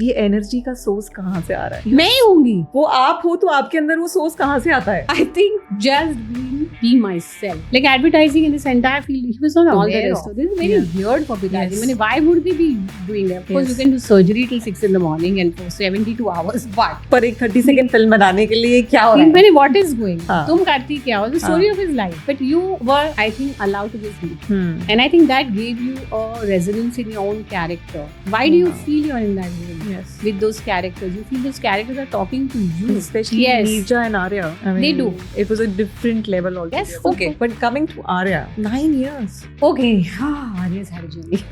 ये एनर्जी का सोर्स कहाँ से आ रहा है? मैं ही होंगी. वो आप हो तो आपके अंदर वो सोर्स कहाँ से आता है? I think just be myself. Like advertising in this entire field, he was not all the rest of this. Is very weird for advertising. Yes. I mean, why would they be doing that? Of course, you can do surgery till 6 in the morning and for 72 hours. But पर एक 30 second film बनाने के लिए क्या हो रहा है? मैंने what is going? हाँ. तुम करती क्या हो? The story of his life. But you were, I think, allowed to just be. And I think that gave you a resonance in your own character. Why do you feel you're in that room? Yes. With those characters, you feel those characters are talking to you. Especially Neerja and Arya. I mean, They do. It was a different level altogether. Yes. Okay, but coming to Arya, 9 years. Okay, Arya's had a journey.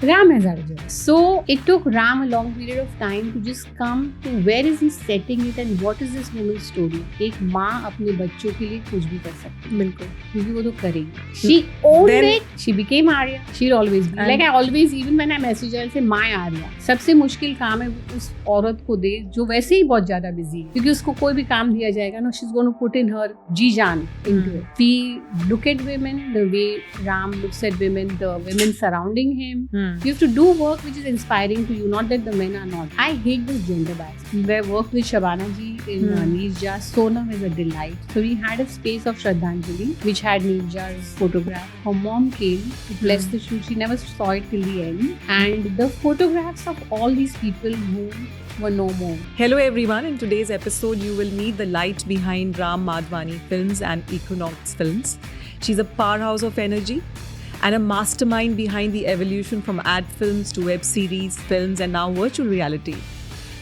Ram has had a journey. So it took Ram a long period of time to just come to where is he setting it and what is this woman's story. एक माँ अपने बच्चों के लिए कुछ भी कर सकती है. बिल्कुल. क्योंकि वो तो करेगी. She owned it. She became Arya. She'll always be. Like I always, even when I message her, I say my Arya. सबसे मुश्किल काम है उस औरत को दे जो वैसे ही बहुत ज्यादा बिजी है, क्योंकि उसको कोई भी काम दिया जाएगा ना, she's going to put in her जी जान into it. We look at women the way Ram looks at women, the women surrounding him. You have to do work which is inspiring to you, not that the men are not. I hate this gender bias. I worked with Shabana ji in Neerja. Sonam is a delight. So we had a space of Shraddhanjali which had Neerja's photograph. Her mom came to bless the shoot. She never saw it till the end. And the photographs of all these people who were no more. Hello everyone, in today's episode you will meet the light behind Ram Madhvani Films and Equinox Films. She's a powerhouse of energy and a mastermind behind the evolution from ad films to web series, films and now virtual reality.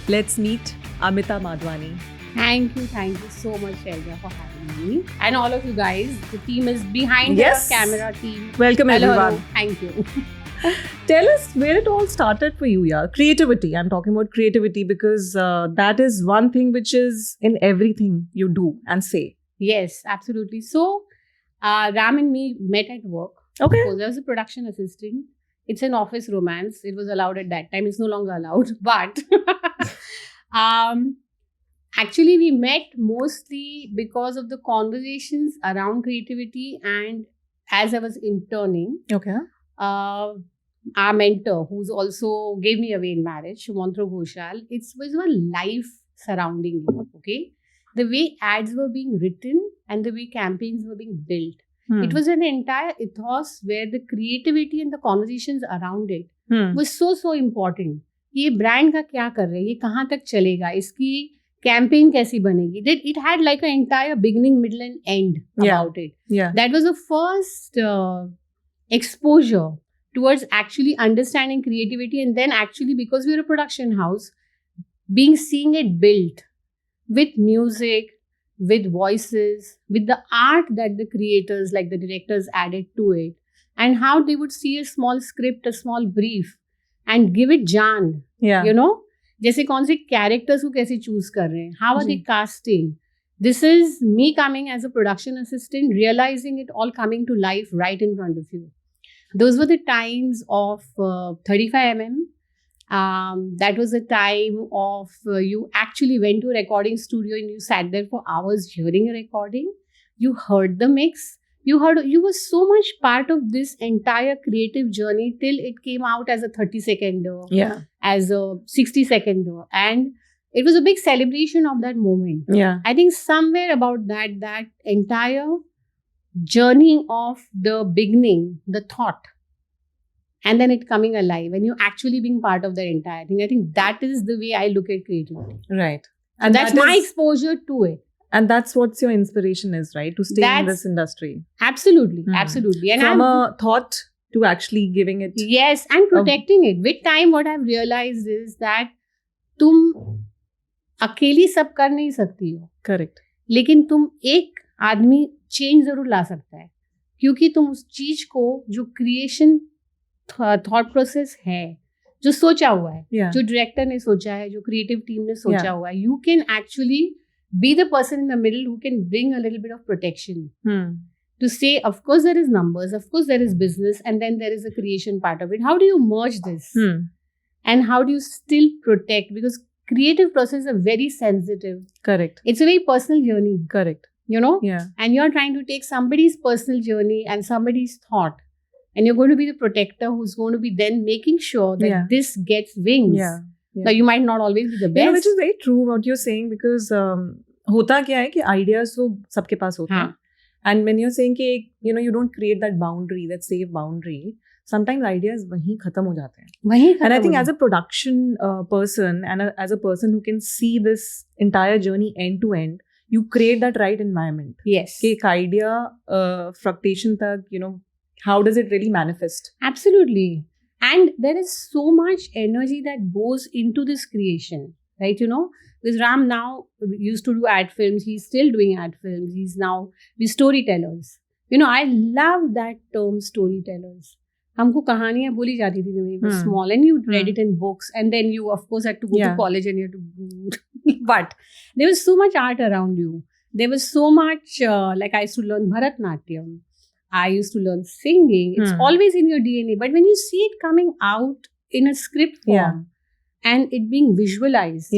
Let's meet Amita Madhvani. Thank you so much, Shelja, for having me. And all of you guys, the team is behind Yes. the camera team. Welcome Hello. everyone. Thank you. Tell us where it all started for you, yeah. Creativity. I'm talking about creativity because that is one thing which is in everything you do and say. Yes, absolutely. So, Ram and me met at work. Okay. Of course, I was a production assistant. It's an office romance. It was allowed at that time. It's no longer allowed. But actually, we met mostly because of the conversations around creativity. And as I was interning, Okay. Our mentor, who's also gave me away in marriage, Shumantra Ghoshal, it was one life surrounding you, okay? The way ads were being written and the way campaigns were being built. It was an entire ethos where the creativity and the conversations around it was so important. ये brand का क्या कर रहे हैं, ये कहाँ तक चलेगा, इसकी campaign कैसी बनेगी. It had like an entire beginning, middle and end about it. Yeah. That was the first exposure towards actually understanding creativity, and then actually, because we were a production house, seeing it built with music, with voices, with the art that the creators, like the directors, added to it, and how they would see a small script, a small brief, and give it jaan. Yeah. You know, जैसे कौन से characters को कैसे choose कर रहे हैं, how are they casting. This is me coming as a production assistant, realizing it all coming to life right in front of you. Those were the times of 35mm. That was the time of you actually went to a recording studio and you sat there for hours hearing a recording. You heard the mix. You were so much part of this entire creative journey till it came out as a 30-seconder, as a 60-seconder. And it was a big celebration of that moment. Yeah. I think somewhere about that entire journey of the beginning, the thought, and then it coming alive and you actually being part of the entire thing. I think that is the way I look at creativity. Right. And that's my exposure to it. And that's what your inspiration is, right? To stay in this industry. Absolutely. Absolutely. And from a thought to actually giving it. Yes. And protecting it. With time, what I've realized is that तुम अकेली सब कर नहीं सकती हो. Correct. लेकिन तुम एक आदमी चेंज जरूर ला सकता है, क्योंकि तुम उस चीज को जो क्रिएशन थॉट प्रोसेस है, जो सोचा हुआ है, जो डायरेक्टर ने सोचा है, जो क्रिएटिव टीम ने सोचा हुआ है, you can actually be the person in the middle who can bring a little bit of protection to say, of course there is numbers, of course there is business, and then there is a creation part of it. How do you merge this? And how do you still protect? Because creative process are very sensitive. Correct. It's a very personal journey. Correct. You know? Yeah. And you're trying to take somebody's personal journey and somebody's thought, and you're going to be the protector who's going to be then making sure that this gets wings. Yeah. Now you might not always be the best. Which is very true what you're saying, because होता क्या है कि ideas तो सबके पास होते हैं. And when you're saying कि you don't create that boundary, that safe boundary, sometimes ideas वहीं खत्म हो जाते हैं. And I think as a production person and as a person who can see this entire journey end to end, you create that right environment. Yes. कि एक idea fructation तक, how does it really manifest? Absolutely. And there is so much energy that goes into this creation, right? Because Ram now used to do ad films. He's still doing ad films. He's now with storytellers. I love that term, storytellers. हमको कहानियाँ बोली जाती थी when we were small, and you read it in books, and then you of course had to go to college and you had to but there was so much art around you. There was so much like I used to learn Bharatnatyam. I used to learn singing. It's always in your DNA. But when you see it coming out in a script form and it being visualized,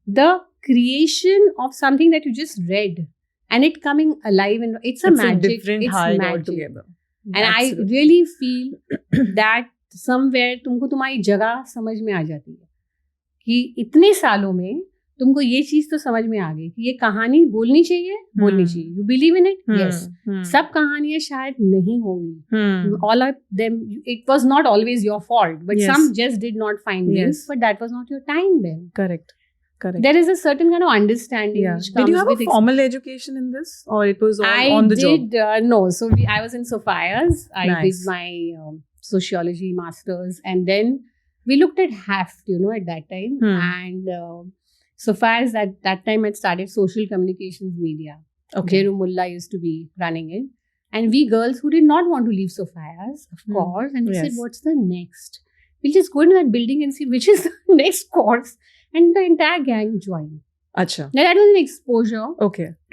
the creation of something that you just read and it coming alive, and it's a magic. A different high altogether. And absolutely. I really feel that somewhere तुमको तुम्हारी जगह समझ में आ जाती है कि इतने सालों में तुमको ये चीज तो समझ में आ गई कि ये कहानी बोलनी चाहिए. You believe in it. Yes. सब कहानियां शायद नहीं होंगी. All of them it was not always your fault, but some just did not find wings, but that was not your time then. Correct. There is a certain kind of understanding which comes with. Did you have a formal education in this, or it was all on the job? No. So I was in Sophia's. I did my sociology masters, and then we looked at HAFT, at that time. And Sophia's at that time had started social communications media. Okay. Jeru Mulla used to be running it. And we girls who did not want to leave Sophia's, of course, and we said, what's the next? We'll just go into that building and see which is the next course. And the entire gang joined. Acha. Now that was an exposure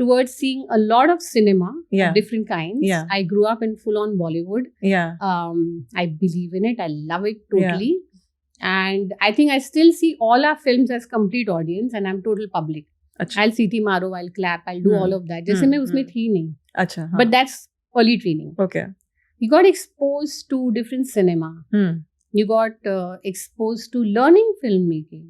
towards seeing a lot of cinema of different kinds. Yeah. I grew up in full-on Bollywood. Yeah. I believe in it. I love it totally. Yeah. And I think I still see all our films as complete audience, and I'm total public. Achha. I'll CT Maro, I'll clap, I'll do all of that. Jaise main usme thi nahi. Acha. But that's early training. Okay. You got exposed to different cinema. You got exposed to learning filmmaking.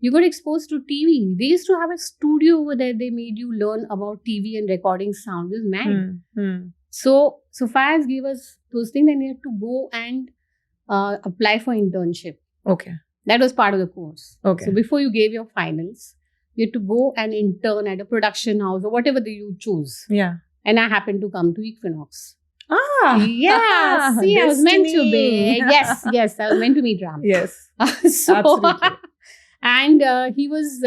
You got exposed to TV. They used to have a studio over there. They made you learn about TV and recording sound. It was mad. So Sophia's gave us those things, and you had to go and apply for internship. Okay. That was part of the course. Okay. So before you gave your finals, you had to go and intern at a production house or whatever you choose. Yeah. And I happened to come to Equinox. Ah. Yeah. See, I was meant to be. Yes. I was meant to meet Ram. Yes. Absolutely. And he was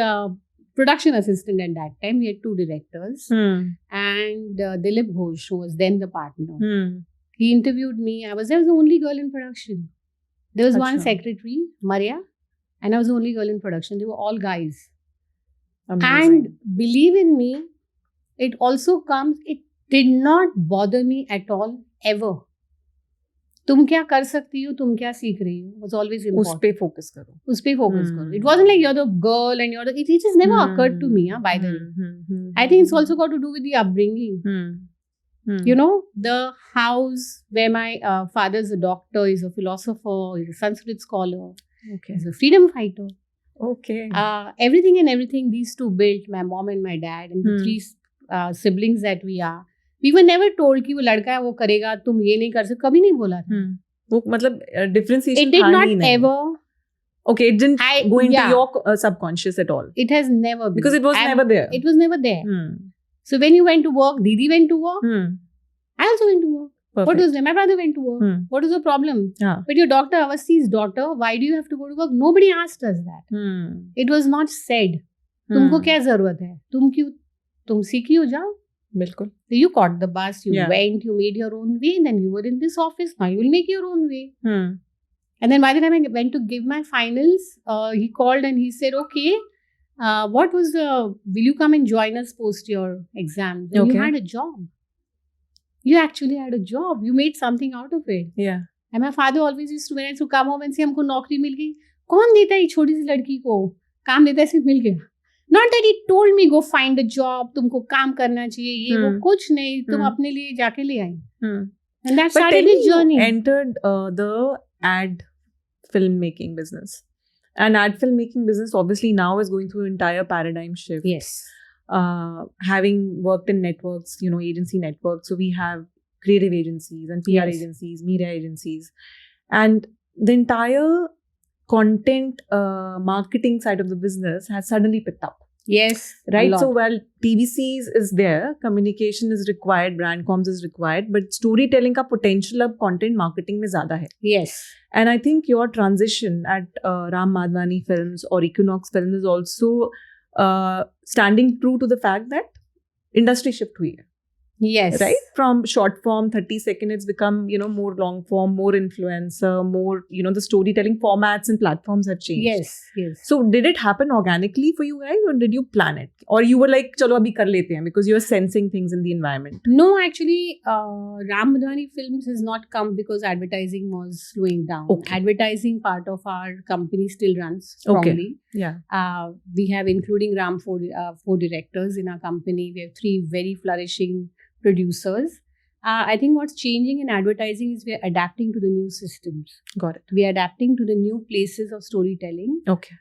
production assistant at that time. We had 2 directors. And Dilip Ghosh, who was then the partner. He interviewed me. I was the only girl in production. There was one secretary, Maria, and I was the only girl in production. They were all guys. Amazing. And believe in me, it also comes, it did not bother me at all, ever. तुम क्या कर सकती हो, तुम क्या सीख रही हो, was always important. उस पे focus करो. उस पे focus करो. It wasn't like you're the girl and you're the. It just never occurred to me. By the way, I think it's also got to do with the upbringing. The house where my father's a doctor, he's a philosopher, he's a Sanskrit scholar, he's a freedom fighter. Okay. Everything these 2 built, my mom and my dad, and the 3 siblings that we are. We were never told कि वो लड़का है वो करेगा, तुम ये नहीं कर सकते, कभी नहीं बोला था. वो मतलब differentiation it did not ever. Okay, it didn't go into your subconscious at all. It has never been. Because it was never there. It was never there. So when you went to work, Didi went to work. I also went to work. Perfect. What was there? My brother went to work. What is the problem? But your doctor, Awasthi's daughter, why do you have to go to work? Nobody asked us that. It was not said. तुमको क्या जरूरत है? तुम सीखी हो जाओ. बिल्कुल. You caught the bus, you went, you made your own way, then you were in this office, now you will make your own way. And then by the time I went to give my finals, he called and he said, okay, will you come and join us post your exam? Then you had a job. You actually had a job. You made something out of it. Yeah. And my father always used to, when I used to come home and say, हमको नौकरी मिल गई. कौन देता है ये छोटी सी लड़की को? काम देता है सिर्फ मिल गया. Not that he told me go find a job, तुमको काम करना चाहिए, ये वो कुछ नहीं, तुम अपने लिए जाके ले आई. And that started the journey. You entered the ad filmmaking business. And ad filmmaking business obviously now is going through an entire paradigm shift. Yes. Having worked in networks, agency networks, so we have creative agencies and PR Yes. agencies, media agencies, and the entire content marketing side of the business has suddenly picked up. Yes. Right. So while TVCs is there, communication is required, brand comms is required, but storytelling का potential अब content marketing में ज़्यादा है. Yes. And I think your transition at Ram Madhwani Films or Equinox Films is also standing true to the fact that industry shift हुई है. Yes. Right? From short form, 30-second, it's become, more long form, more influencer, more, the storytelling formats and platforms have changed. Yes, yes. So did it happen organically for you guys, or did you plan it? Or you were like, chalo abhi kar lete hain, because you were sensing things in the environment? No, actually, Ram Madhwani Films has not come because advertising was slowing down. Okay. Advertising part of our company still runs strongly. Okay. Yeah. We have, including Ram, four directors in our company. We have 3 very flourishing producers. I think what's changing in advertising is we're adapting to the new systems. Got it. We're adapting to the new places of storytelling. Okay.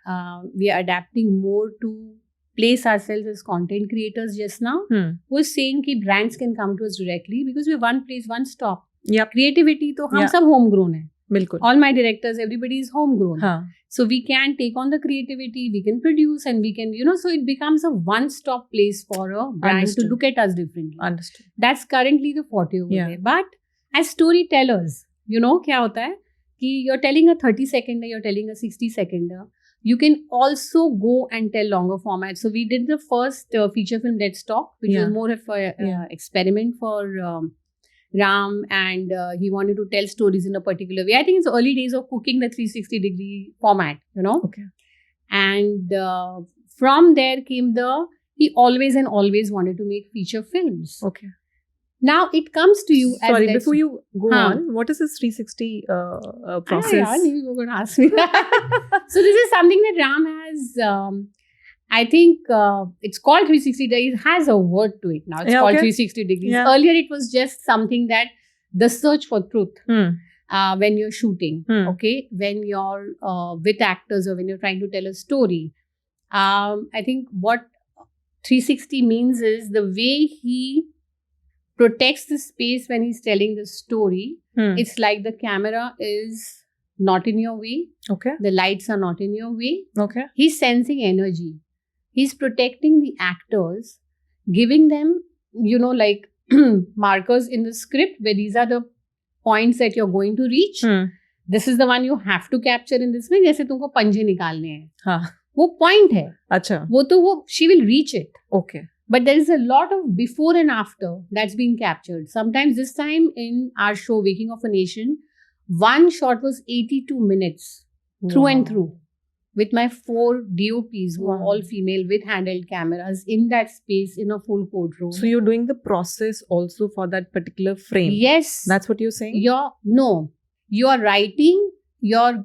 We are adapting more to place ourselves as content creators just now. We're saying that brands can come to us directly because we're one place, one stop. Yeah. Creativity, तो हम सब homegrown है. बिल्कुल. All my directors, everybody is homegrown. हाँ. So we can take on the creativity, we can produce, and we can, so it becomes a one-stop place for a brand Understood. to look at us differently. Understood. That's currently the forte over Yeah. there. But as storytellers, क्या होता है कि you're telling a 30-seconder, you're telling a 60-seconder. You can also go and tell longer formats. So we did the first feature film, Let's Talk, which was more of a experiment for Ram, and he wanted to tell stories in a particular way. I think it's the early days of cooking the 360-degree format, Okay. And from there came he always wanted to make feature films. Okay. Now it comes to you as Sorry, before you go on, what is this 360 process? You were going to ask me that. So this is something that Ram has, I think it's called 360 degrees. It has a word to it now. It's called 360 degrees. Yeah. Earlier it was just something that the search for truth when you're shooting, okay? When you're with actors or when you're trying to tell a story. I think what 360 means is the way he protects the space when he's telling the story. It's like the camera is not in your way. Okay. The lights are not in your way. Okay. He's sensing energy. He's protecting the actors, giving them, like markers in the script where these are the points that you're going to reach. This is the one you have to capture in this way. जैसे तुमको पंजे निकालने हैं. हाँ. वो point है. अच्छा. वो she will reach it. Okay. But there is a lot of before and after that's been captured. Sometimes this time in our show, Waking of a Nation, one shot was 82 minutes through and through. With my 4 DOPs who are all female with handheld cameras in that space in a full courtroom. So you're doing the process also for that particular frame? Yes. That's what you're saying? You're writing, you're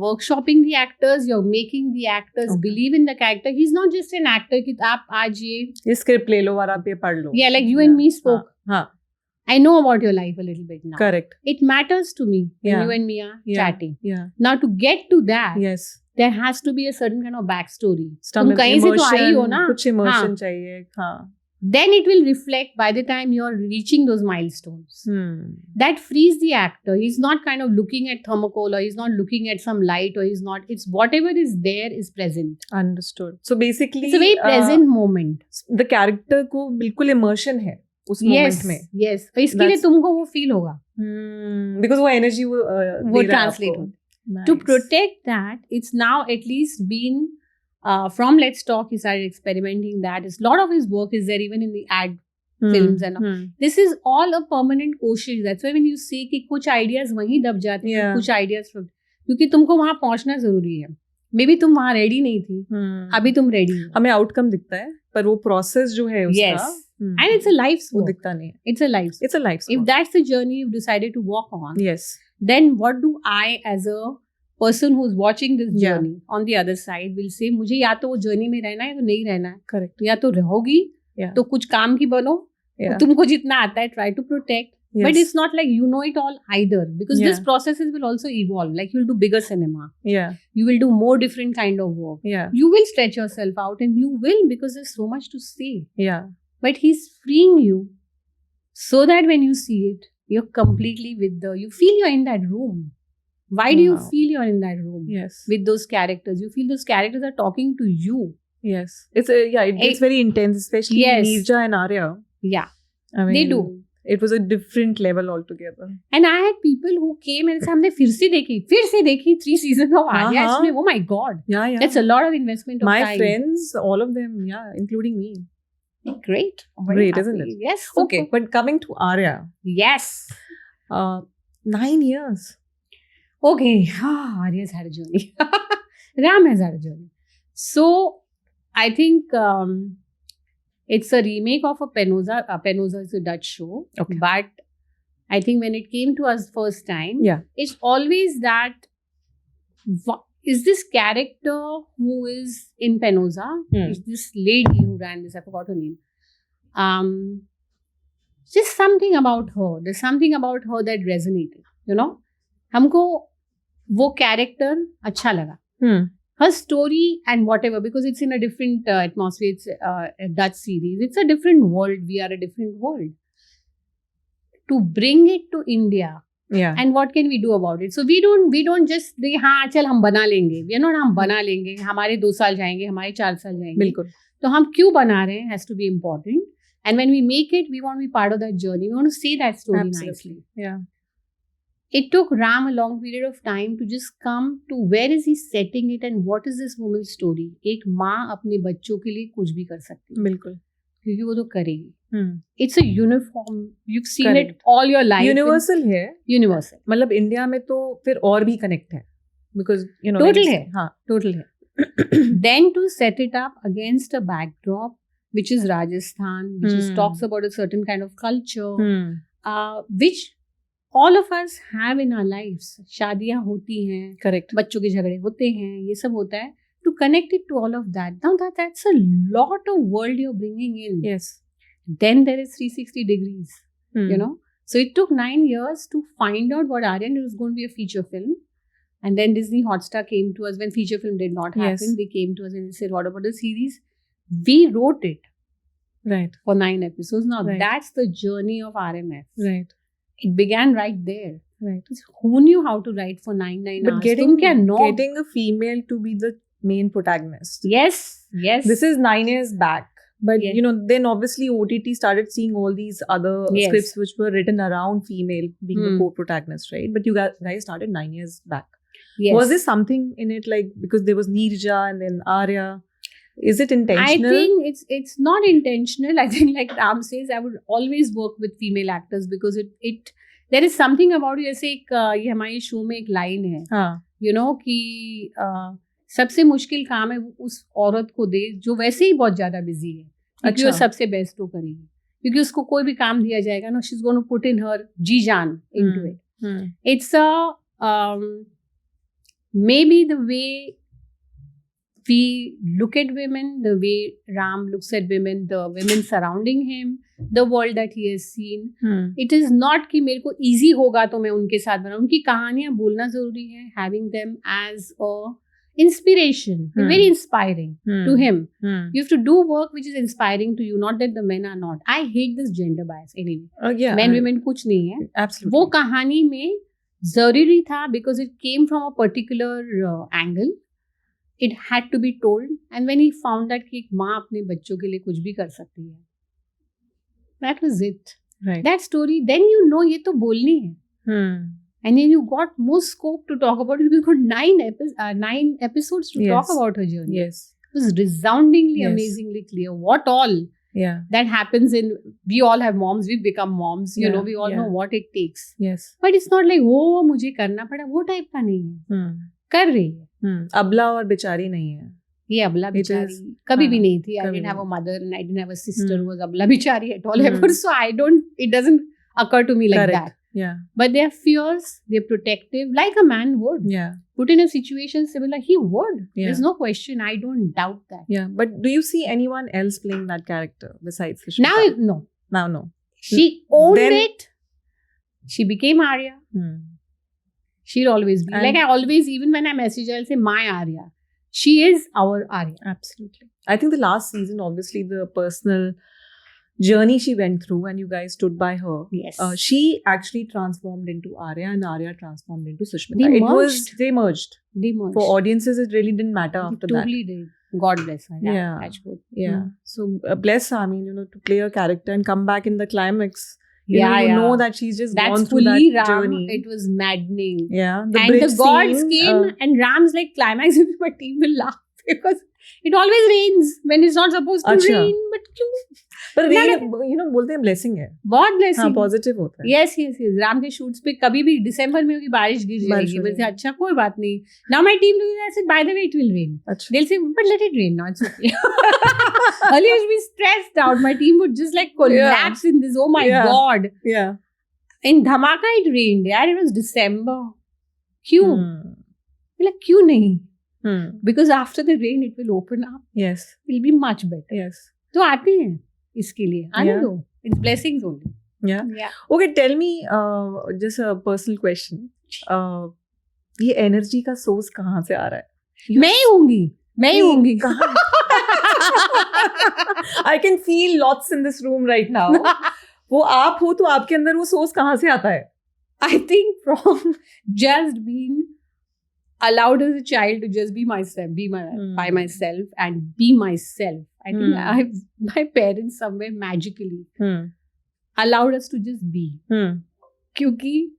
workshopping the actors, you're making the actors believe in the character. He's not just an actor कि आप आज ये script ले लो और आप ये पढ़ लो. Yeah, like you and me spoke. हाँ. I know about your life a little bit now. Correct. It matters to me when you and me are chatting. Yeah. Now to get to that, yes, there has to be a certain kind of backstory. तुम कहीं से तो आई हो ना? कुछ emotion चाहिए. हाँ. Then it will reflect by the time you're reaching those milestones. That frees the actor. He's not kind of looking at thermocol, or he's not looking at some light, or it's whatever is there is present. Understood. So basically, it's a very present moment. The character को बिल्कुल immersion है उस moment में. Yes. तो इसके लिए तुमको वो feel होगा. Because वो energy वो translate होगा. Nice. To protect that, it's now at least been from Let's Talk, he started experimenting that. A lot of his work is there even in the ad films and all. This is all a permanent कोशिश. That's why when you say कि कुछ ideas वहीं दब जाते हैं, कुछ ideas from, क्योंकि तुमको वहाँ पहुँचना जरूरी है. Maybe तुम वहाँ ready नहीं थी, अभी तुम ready हो. हमें outcome दिखता है, पर वो process जो है उसका. Yes. And it's a life's work. वो दिखता नहीं है. It's a life's work. It's a life's work. If that's the journey you've decided to walk on, yes, then what do I as a person who's watching this journey on the other side will say, मुझे या तो वो journey में रहना है या तो नहीं रहना है. Correct. या तो रहोगी, तो कुछ काम की बनो, तुमको जितना आता है try to protect. Yes. But it's not like you know it all either, because Yeah. this processes will also evolve. Like you'll do bigger cinema, Yeah. you will do more different kind of work, Yeah. you will stretch yourself out, and you will, because there's so much to say. Yeah. But he's freeing you so that when you see it, you're completely you feel you're in that room. Why do you Wow. feel you're in that room Yes. with those characters? You feel those characters are talking to you. Yes. It gets very intense, especially Yes. Neerja and Arya. Yeah, I mean, they do. It was a different level altogether. And I had people who came and said, हमने फिर से देखी 3 seasons of Arya. Uh-huh. इसमें, oh my god, Yeah, yeah. that's a lot of investment of My time. friends, all of them, yeah, including me. Great. I'm very Great, happy. isn't it? Yes. Okay, super. but coming to Arya, Yes. 9 years. Okay. Arya's had a journey. Ram has had a journey. So, I think it's a remake of a Penosa. Penosa is a Dutch show. Okay. But I think when it came to us first time, Yeah. it's always that, is this character who is in Penosa, is this lady who ran this, I forgot her name. Just something about her. There's something about her that resonated, you know. हमको वो character अच्छा लगा. Her story and whatever, because it's in a different atmosphere. It's a Dutch series. It's a different world. We are a different world. To bring it to India, Yeah. and what can we do about it? So we don't just say हाँ चल हम बना लेंगे. We are not हम बना लेंगे. हमारे 2 साल जाएंगे, हमारे 4 साल जाएंगे. बिल्कुल. तो हम क्यों बना रहे हैं has to be important. And when we make it, we want to be part of that journey. We want to say that story nicely. Yeah. It took Ram a long period of time to just come to where is he setting it and what is this woman's story. एक माँ अपने बच्चों के लिए कुछ भी कर सकती है. बिल्कुल. क्योंकि वो तो करेगी. It's It's a uniform. You've seen Correct. it all your life. Universal है. Universal. मतलब इंडिया में तो फिर और भी कनेक्ट है. Because you know. Total है. हाँ. Total है. Then to set it up against a backdrop, which is Rajasthan, which is, talks about a certain kind of culture, which all of us have in our lives. शादियाँ होती हैं, Correct. बच्चों के झगड़े होते हैं, ये सब होता है. To connect it to all of that. Now that's a lot of world you're bringing in. Yes. Then there is 360 degrees, you know. So it took 9 years to find out what Aryan, it was going to be a feature film. And then Disney Hotstar came to us when feature film did not happen. Yes. They came to us and they said, what about the series? We wrote it Right. for 9 episodes. Now Right. that's the journey of RMF. Right. It began right there. Right. Who knew how to write for 9 But hours? getting तुम क्या know? getting a female to be the main protagonist. Yes, yes. This is 9 years back. But Yes. you know, then obviously OTT started seeing all these other Yes. scripts which were written around female being the Hmm. co-protagonist, right? But you guys started 9 years back. Yes. Was there something in it, like because there was Neerja and then Arya? Is it intentional? I think it's not intentional. I think, like Ram says, I would always work with female actors because it there is something about it. जैसे एक ये हमारे show में एक line है, हाँ. you know, कि सबसे मुश्किल काम है उस औरत को दे जो वैसे ही बहुत ज्यादा बिजी है, क्योंकि वो सबसे बेस्ट वो करेगी, क्योंकि उसको कोई भी काम दिया जाएगा ना, she is going to put in her जी जान into it. It's a maybe the way we look at women, the way Ram looks at women, the women surrounding him, the world that he has seen. It is not कि मेरे को easy होगा तो मैं उनके साथ बनाऊँ. उनकी कहानियाँ बोलना जरूरी है. Having them as a inspiration, very inspiring to him. You have to do work which is inspiring to you, not that the men are not. I hate this gender bias anyway. Yeah. Men women कुछ नहीं है. Absolutely. वो कहानी में जरूरी था because it came from a particular angle. It had to be told. And when he found that कि एक माँ अपने बच्चों के लिए कुछ भी कर सकती है, that was it. Right. That story, then you know ये तो बोलनी है. And then you got more scope to talk about it. You got 9 episodes to talk about her journey. Yes. It was resoundingly, Yes. amazingly clear. What all Yeah. that happens in, we all have moms, we've become moms, you Yeah, know, we all know what it takes. Yes. But it's not like, oh, मुझे करना पड़ा, वो type का नहीं है. कर रही है. अबला और बेचारी नहीं है. ये अबला It बिचारी is, कभी भी हाँ, नहीं थी. I कभी didn't have a नहीं. mother and I didn't have a sister who was अबला बिचारी at all ever. So it doesn't occur to me like Correct. that. Yeah. But they're fierce, they're protective, like a man would. Yeah. Put in a situation similar, he would. Yeah. There's no question. I don't doubt that. Yeah. But do you see anyone else playing that character besides Rishmika? Now, no. Now, no. She owned Then- it. She became Arya. She'll always be. Like I always, even when I message her, I'll say my Arya. She is our Arya. Absolutely. I think the last season, obviously, the personal journey she went through and you guys stood by her. Yes. She actually transformed into Arya and Arya transformed into Sushmita. They merged. For audiences, it really didn't matter after that. Totally did. God bless her. Yeah. Yeah. So bless her. I mean, to play a character and come back in the climax. You know that she's just gone through that Ram, journey. It was maddening. Yeah. The gods came and Ram's like climax. My team will laugh because it always rains when it's not supposed to rain. But rain, बोलते हैं blessing है. बहुत blessing. हाँ, positive होता है. Yes. Ram के shoots पे कभी भी दिसंबर में होगी बारिश गिर जाएगी. वैसे अच्छा कोई बात नहीं. Now my team doing that. I said, by the way, it will rain. They'll say, but let it rain now. It's okay. Earlier, I used to be stressed out. My team would just like collapse in this. Oh my God. Yeah. In Dhamaka, it rained. Yeah, it was December. क्यों? Like क्यों नहीं? Because after the rain, it will open up. Yes. It will be much better. Yes. तो आते हैं इसके लिए. आने दो. It's blessings only. Yeah. Okay, tell me just a personal question. ये energy का source कहाँ से आ रहा है? मैं ही होंगी. I can feel lots in this room right now. वो आप हो तो आपके अंदर वो source कहाँ से आता है? I think from just being allowed as a child to just be myself, by myself and be myself. I think my parents somewhere magically allowed us to just be. Kyunki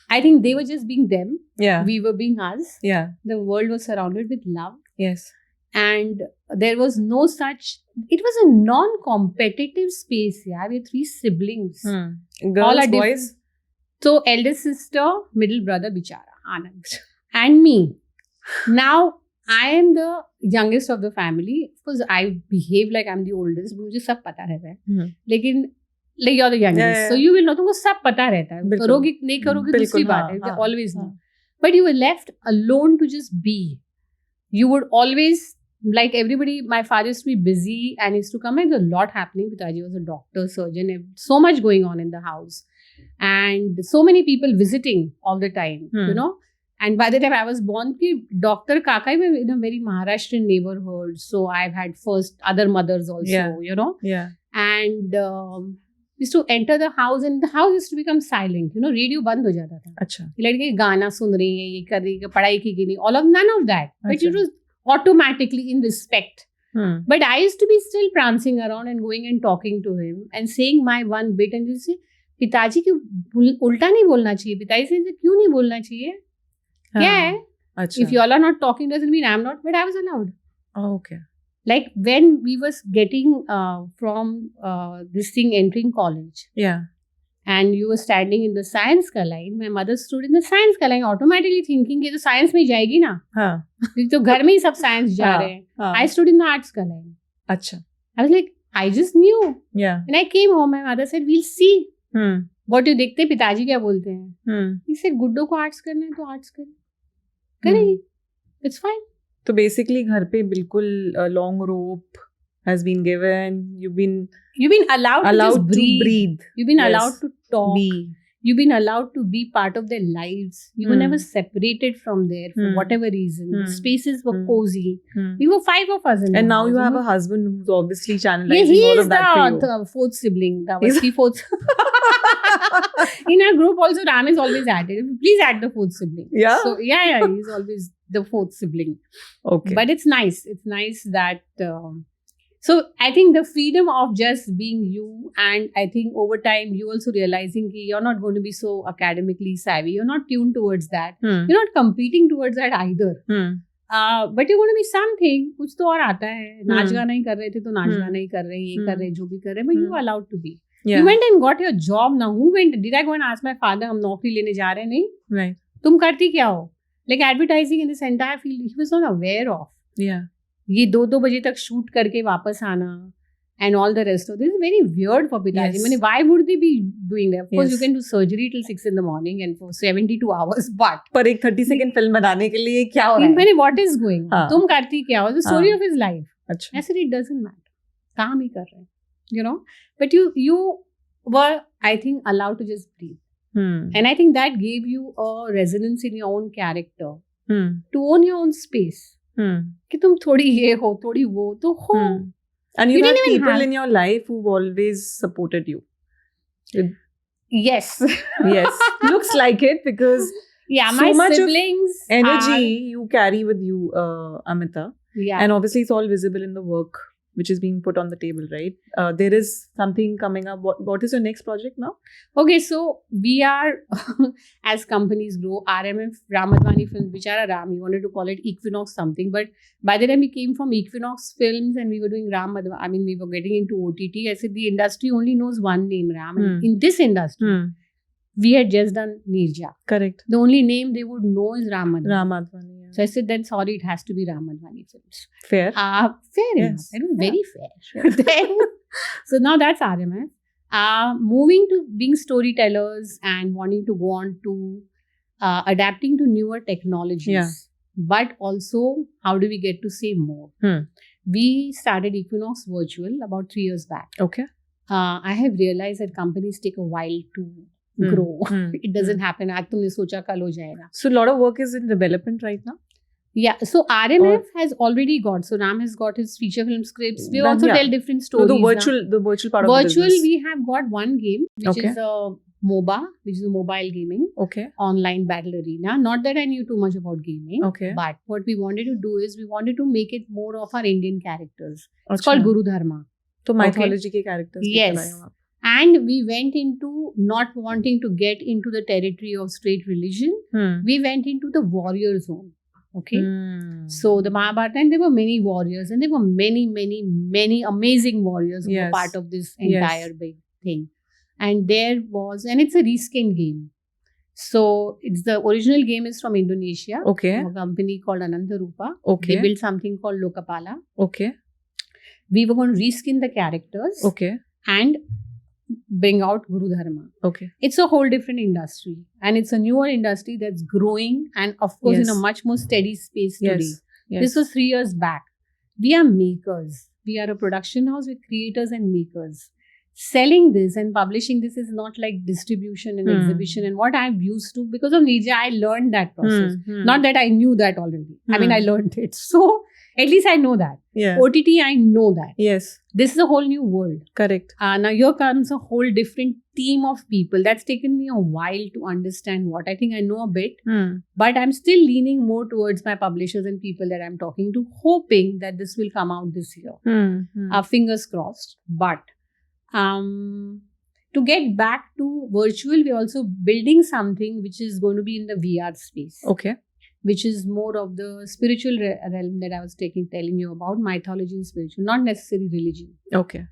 I think they were just being them. Yeah. We were being us. Yeah. The world was surrounded with love. Yes. And there was no such, it was a non-competitive space. Yeah, we had 3 siblings. Girls, boys? So, eldest sister, middle brother, Bichara, Anand. And me. Now, I am the youngest of the family. Of course, I behave like I'm the oldest. मुझे सब पता रहता है. लेकिन like you're the youngest. So you will know. तुमको सब पता रहता है. करोगे नहीं करोगे दूसरी बात है. They always know. But you were left alone to just be. You would always, like everybody, my father used to be busy and used to come and there was a lot happening. Pitaji was a doctor, surgeon, so much going on in the house. And so many people visiting all the time, you know. And by the time I was born, Dr. Kakai was in a very Maharashtrian neighborhood. So I've had first other mothers also, you know. Yeah. And used to enter the house and the house used to become silent. You know, radio बंद हो जाता था. अच्छा. लड़के गाना सुन रही है, ये कर रही है, पढ़ाई की नहीं. All of none of that. But it was automatically in respect. But I used to be still prancing around and going and talking to him and saying my one bit and just say, पिताजी को उल्टा नहीं बोलना चाहिए. पिताजी से क्यों नहीं बोलना चाहिए? क्या है? अच्छा. If you all are not talking doesn't mean I'm not, but I was allowed. Oh, okay. Like when we was getting from this thing entering college. Yeah. And you were standing in the science ka line. My mother stood in the science ka line, automatically thinking कि तो science में जाएगी ना. हाँ. तो घर में ही सब science जा रहे हैं. I stood in the arts ka line. अच्छा. I was like, I just knew. Yeah. When I came home, my mother said, we'll see. What you देखते पिताजी क्या बोलते हैं? He said, गुड्डो को arts करना है तो arts करेगी. It's fine. तो बेसिकली घर पे बिल्कुल long rope has been given. You've been allowed to just breathe. You've been allowed to talk. Be. You've been allowed to be part of their lives. You were never separated from there for whatever reason. The spaces were cozy. We were 5 of us in the And now house, you have a husband who's obviously channelizing all of that for you. He is the 4th sibling. That was the 4th. In our group also, Ram is always added. Please add the 4th sibling. Yeah? So, yeah, he's always the 4th sibling. Okay. But it's nice. It's nice that... So I think the freedom of just being you, and I think over time you also realizing that you're not going to be so academically savvy. You're not tuned towards that. You're not competing towards that either. But you're going to be something. कुछ तो और आता है. नाच गाना ही कर रहे थे तो नाच गाना ही कर रहे हैं. ये कर रहे हैं जो भी कर रहे हैं. But you were allowed to be. Yeah. You went and got your job now. Who went? Did I go and ask my father? हम नौकरी लेने जा रहे हैं नहीं? Right. तुम करती क्या हो? Like advertising in this entire field, he was not aware of. Yeah. ये 2 बजे तक शूट करके वापस आना and all the rest of this is very weird for Pitaji. Yes. Why would they be doing that? Of course, yes. you can do surgery till 6 in the morning and for 72 hours, but पर एक 30-second film बनाने के लिए क्या हो रहा है? मैंने what is going? तुम करती क्या हो? The story of his life. अच्छा. I said it doesn't matter. काम ही कर रहे हैं, you know. But you were, I think, allowed to just breathe. And I think that gave you a resonance in your own character Hmm. to own your own space. कि तुम थोड़ी ये हो, थोड़ी वो तो हो. And You you've had didn't even people have- in your life who've always supported you. Yes. Yes, looks like it because Yeah, so my much of siblings energy are- you carry with you, Amita. Yeah. And obviously it's all visible in the work which is being put on the table, right? There is something coming up. What is your next project now? Okay, so we are, as companies grow, RMF, Ram Madhvani Films, Bichara Ram, we wanted to call it Equinox something. But by the time we came from Equinox Films and we were doing Ram Madhvani, I mean, we were getting into OTT, I said the industry only knows one name, Ram. And in this industry, we had just done Nirja. Correct. The only name they would know is Ram Madhvani. Ram Madhvani. Yeah. So I said, then sorry, it has to be Ram Madhvani Films. Fair. Fair Yes. enough. I mean, very fair. Then, so now that's RMF. Moving to being storytellers and wanting to go on to adapting to newer technologies. Yeah. But also, how do we get to say more? We started Equinox Virtual about 3 years back. Okay. I have realized that companies take a while to grow. It doesn't happen. आज तुमने सोचा कल हो जाएगा. So a lot of work is in development right now. Yeah, so RMF has already got. So Ram has got his feature film scripts. We also tell different stories. No, the virtual part of the Virtual, business. we have got one game, which is a MOBA, which is a mobile gaming, Okay. online battle arena. Not that I knew too much about gaming, Okay. but what we wanted to do is we wanted to make it more of our Indian characters. It's Acha. called Guru Dharma. So mythology के characters. Yes. And we went into not wanting to get into the territory of straight religion. We went into the warrior zone. Okay. So the Mahabharata, and there were many warriors, and there were many amazing warriors who were part of this entire big thing. And there was, and it's a reskin game. So it's the original game is from Indonesia. Okay. From a company called Anantarupa. Okay. They built something called Lokapala. Okay. We were going to reskin the characters. Okay. And bring out Guru Dharma. Okay. It's a whole different industry, and it's a newer industry that's growing, and of course in a much more steady space today. Yes. This was 3 years back. We are makers. We are a production house with creators and makers. Selling this and publishing this is not like distribution and exhibition and what I'm used to. Because of Nirja, I learned that process. Not that I knew that already. I mean, I learned it. So at least I know that. Yeah. OTT, I know that. Yes. This is a whole new world. Correct. Now here comes a whole different team of people. That's taken me a while to understand what. I think I know a bit, but I'm still leaning more towards my publishers and people that I'm talking to, hoping that this will come out this year. Fingers crossed. But to get back to virtual, we're also building something which is going to be in the VR space. Okay. Which is more of the spiritual realm that I was telling you about, mythology and spiritual, not necessarily religion. Okay.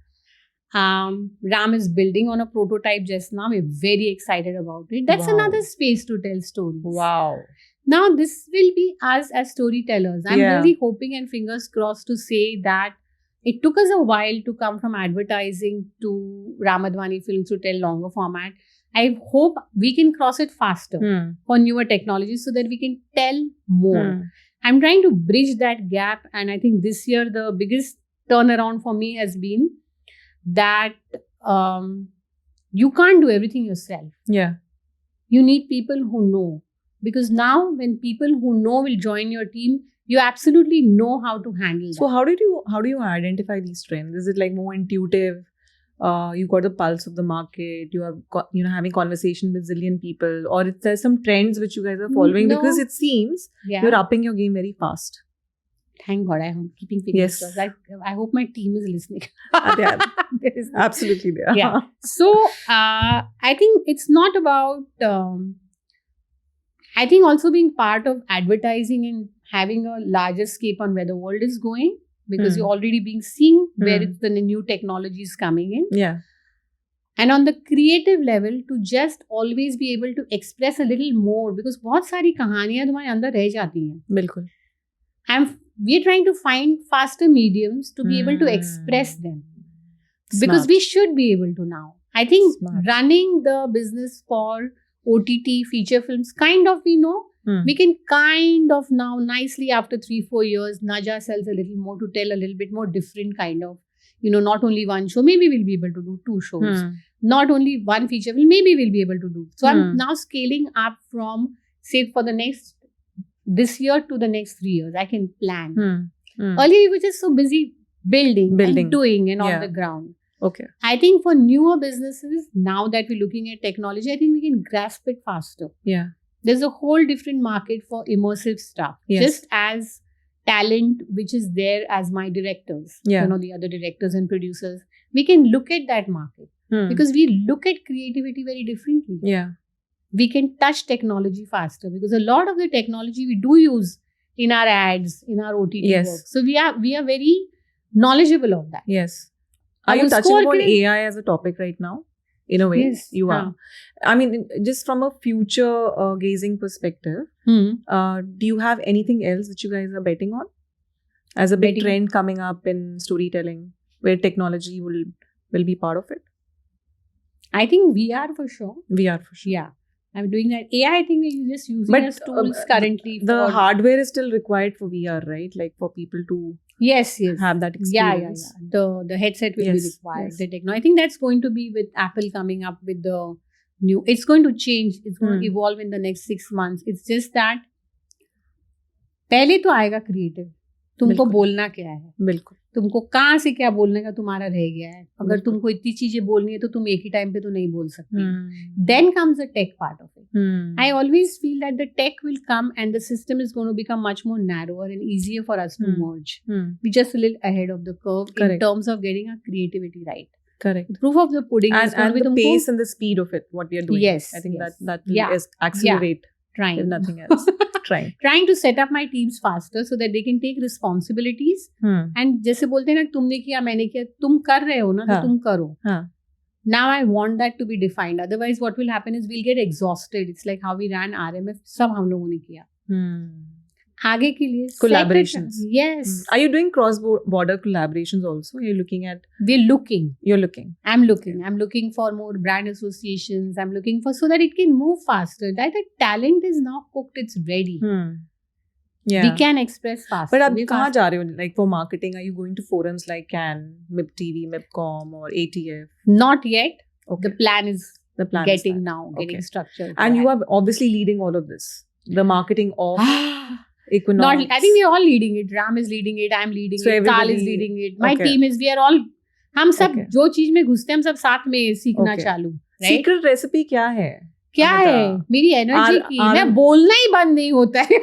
Ram is building on a prototype just now. We're very excited about it. That's another space to tell stories. Wow. Now, this will be us as storytellers. I'm really hoping and fingers crossed to say that it took us a while to come from advertising to Ram Madhvani Films to tell longer format. I hope we can cross it faster for newer technologies so that we can tell more. I'm trying to bridge that gap, and I think this year the biggest turnaround for me has been that you can't do everything yourself. Yeah. You need people who know. Because now when people who know will join your team, you absolutely know how to handle that. So how do you identify these trends? Is it like more intuitive? You got the pulse of the market. You are having conversation with zillion people, or there's some trends which you guys are following because it seems you're upping your game very fast. Thank God, I'm keeping fingers crossed. I hope my team is listening. They are. Absolutely, they are. Yeah. So I think it's not about. I think also being part of advertising and having a larger scope on where the world is going. Because you're already seeing where the new technology is coming in. Yeah. And on the creative level, to just always be able to express a little more. Because बहुत सारी कहानियाँ तुम्हारे अंदर रह जाती हैं. बिल्कुल. We're trying to find faster mediums to be able to express them. Because we should be able to now. I think running the business for OTT feature films, kind of we know. We can kind of now nicely after 3-4 years nudge ourselves a little more to tell a little bit more different kind of, not only one show. Maybe we'll be able to do 2 shows. not only one feature, maybe we'll be able to do. So I'm now scaling up from, say, for the next, this year to the next 3 years. I can plan. Earlier, we were just so busy building. And doing and on the ground. Okay. I think for newer businesses, now that we're looking at technology, I think we can grasp it faster. Yeah. There's a whole different market for immersive stuff. Yes. Just as talent, which is there as my directors, Yeah. the other directors and producers, we can look at that market because we look at creativity very differently. Yeah. We can touch technology faster because a lot of the technology we do use in our ads, in our OTT Yes. work. So we are very knowledgeable of that. Yes. Are you touching upon AI as a topic right now? In a way, Yes. you are. I mean, just from a future gazing perspective, do you have anything else that you guys are betting on as a big trend coming up in storytelling where technology will be part of it? I think VR for sure. VR for sure. Yeah. I'm doing that. AI, I think we're just using as tools currently. The hardware is still required for VR, right? Like for people to yes have that experience. Yeah. The headset will be required. Yes. The techno. I think that's going to be with Apple coming up with the new. It's going to change. It's going to evolve in the next 6 months. It's just that पहले तो आएगा creative. तुमको बोलना क्या है? बिल्कुल. तुमको कहाँ से क्या बोलने का तुम्हारा रह गया है. अगर तुमको इतनी चीजें बोलनी है तो तुम एक ही टाइम पे तो नहीं बोल सकते. Then comes the tech part of it. I always feel that the tech will come and the system is going to become much more narrower and easier for us to merge. We're just a little ahead of the curve in terms of getting our creativity right. Correct. The proof of the pudding is going to be the pace and the speed of it, what we are doing. Yes. I think that will accelerate. Trying. If nothing else. Trying to set up my teams faster so that they can take responsibilities. And जैसे बोलते हैं ना तुमने किया मैंने किया तुम कर रहे हो ना तो तुम करो. Now I want that to be defined. Otherwise what will happen is we'll get exhausted. It's like how we ran RMF. सब हम लोगों ने किया. आगे के लिए collaborations. Yes. Are you doing cross-border collaborations also? You're looking at. We're looking. You're looking. I'm looking. I'm looking for more brand associations. I'm looking for so that it can move faster. That the talent is now cooked. It's ready. Yeah. We can express faster. But आप कहाँ जा रहे हो? Like for marketing, are you going to forums like Cannes, MIP TV, MIPCOM, or ATF? Not yet. Okay. The plan is getting structured. And you are obviously leading all of this. The marketing of Equinox. Not. I think we are all leading it. Ram is leading it. I'm leading it. Tal is leading it. My team is. We are all. हम सब जो चीज में घुसते हैं हम सब साथ में सीखना चालू. Secret recipe क्या है? क्या है? मेरी एनर्जी की. मैं बोलना ही बंद नहीं होता है.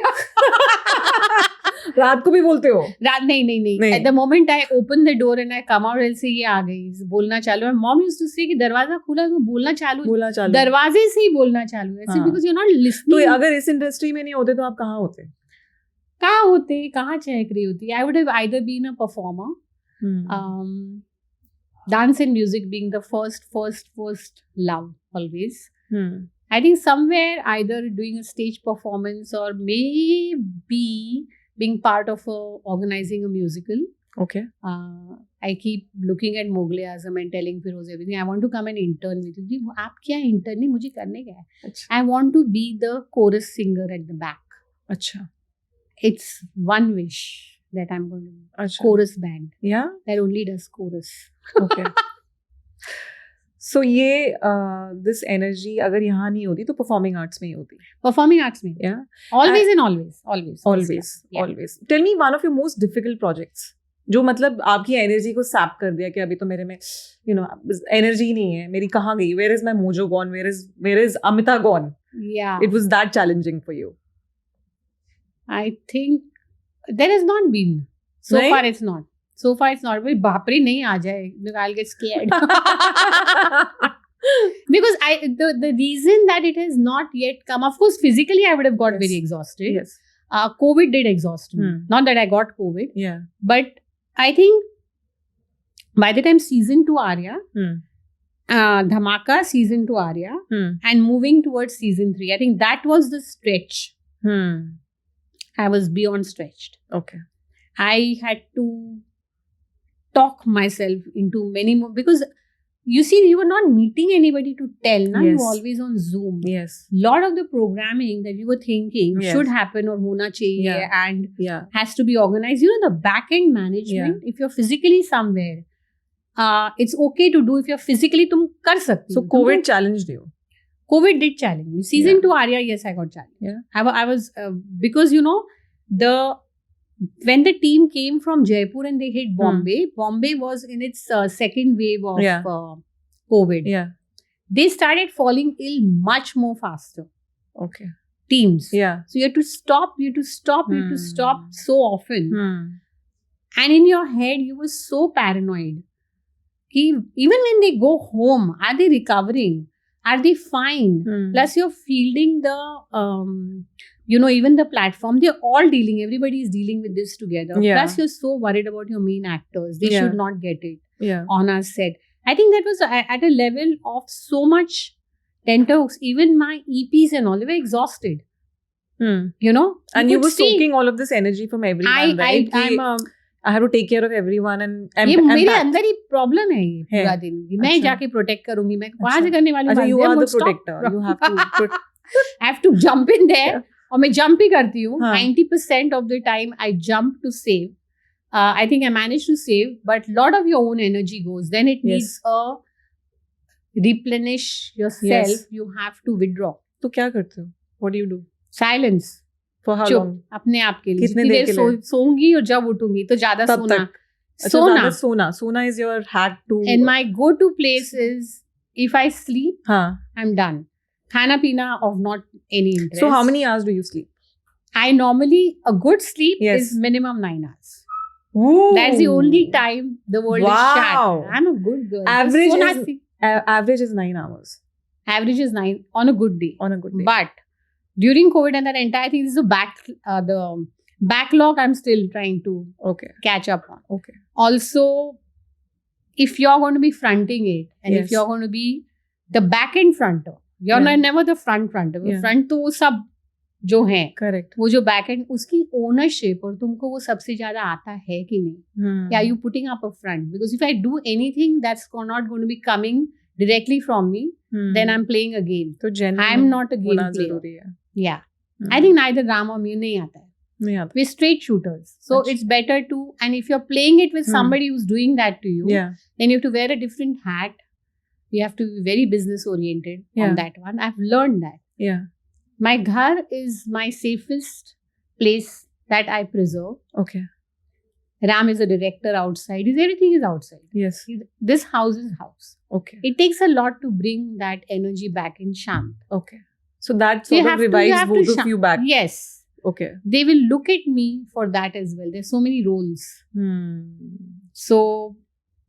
रात को भी बोलते हो? रात नहीं. At the moment I open the door and I come out, ऐसे ये आ गई बोलना चालू है. Mom used to say कि दरवाजा खुला तो बोलना चालू. दरवाजे से ही बोलना चालू है. ऐसे because you're not listening. तो अगर इस इंडस्ट्री में नहीं होते तो आप कहाँ होते? कहाँ चहक रही होती? I would have either been a performer. Dance and music being the first love always. I think somewhere either doing a stage performance or maybe being part of organizing a musical. Okay. I keep looking at Mughal Azam and telling Feroz everything. I want to come and intern with you. आप क्या intern नहीं मुझे करने क्या है? I want to be the chorus singer at the back. अच्छा. It's one wish that I'm going to do. Chorus band. Yeah. That only does chorus. Okay. So ये this energy अगर यहाँ नहीं होती तो performing arts में ही होती. Performing arts में. Yeah. Always and always. Always. Tell me one of your most difficult projects. जो मतलब आपकी एनर्जी को सैप कर दिया कि अभी तो मेरे में एनर्जी नहीं है मेरी कहाँ गई where is my mojo gone where is Amita gone. Yeah. It was that challenging for you. I think there has not been. So far it's not. भाई बाप रे नहीं आ जाए. I'll get scared. Because the reason that it has not yet come, of course physically I would have got very exhausted. Yes. COVID did exhaust me. Not that I got COVID. Yeah. But I think by the time season 2 Arya, Dhamaka season 2 Arya, and moving towards season 3, I think that was the stretch. I was beyond stretched. Okay. I had to talk myself into many more because you see, you were not meeting anybody to tell. Now you were always on Zoom. Yes. Lot of the programming that you were thinking should happen or hona chahiye and has to be organized. The back end management, if you're physically somewhere, it's okay to do if you're physically तुम कर सकती So हो. COVID challenged you. COVID did challenge me. Season Yeah. 2 Arya, yes, I got challenged. Yeah. I was because when the team came from Jaipur and they hit Bombay, Bombay was in its second wave of Yeah. COVID. Yeah. They started falling ill much more faster. Okay. Teams. Yeah. So you have to stop so often. And in your head, you were so paranoid. Even when they go home, are they recovering? Are they fine? Plus, you're fielding the, even the platform. They're all dealing. Everybody is dealing with this together. Yeah. Plus, you're so worried about your main actors. They Yeah. should not get it Yeah. on our set. I think that was at a level of so much tenterhooks. Even my EPs and all, they were exhausted. And You you could were see- soaking all of this energy from everyone, right? I have to take care of everyone and ये मेरे अंदर ही problem है ये पूरा है। दिन कि मैं अच्छा। जाके प्रोटेक्ट करूंगी मैं कहाँ अच्छा। से करने वाली अच्छा, हूँ you They are the won't stop. protector. You have to I have to jump in there और मैं jump ही करती हूँ हाँ। 90% of the time I jump to save. I think I managed to save, but lot of your own energy goes. Then it Yes. needs a replenish yourself. Yes. You have to withdraw. तो क्या करते हो? What do you do? Silence. For how चुप long? अपने आप के लिए कितने जितनी देर देर के लिए? सोऊंगी और जब उठूंगी तो ज्यादा तब सोना तक? अच्छा, ज़्यादा सोना सोना is your hack to. And my go-to place is if I sleep, हाँ. I'm done. Khana pina of not any interest. So how many hours do you sleep? I normally, a good sleep Yes. is minimum 9 hours. Ooh. That's the only time the world is Wow. shut. I'm a good girl. Average So is- nothing. Average is 9 hours Average is 9 on a good day. on a good day. But during COVID and that entire thing, this is the backlog I'm still trying to Okay. catch up on. Okay. Also, if you're going to be fronting it and Yes. if you're going to be the back end fronter, you're Yeah. never the front fronter. Yeah. Front तो वो सब जो है Correct. वो जो back and उसकी ownership और तुमको वो सबसे ज्यादा आता है कि नहीं या you putting up a front because if I do anything that's not going to be coming directly from me then I'm playing a game. तो genuine I'm not a game होना player. जरूरी है. Yeah. I think neither Ram or me नहीं आता है. नहीं आता. We're straight shooters. So अच्छा. it's better to, and if you're playing it with somebody who's doing that to you, Yeah. then you have to wear a different hat. You have to be very business oriented Yeah. on that one. I've learned that. Yeah. My ghar is my safest place that I preserve. Okay. Ram is a director outside. Everything is outside. Yes. This house is house. Okay. It takes a lot to bring that energy back in Shant. Okay. So that So you sort of have to- you revives have to both of shun- you back. Yes. Okay. They will look at me for that as well. There's so many roles. So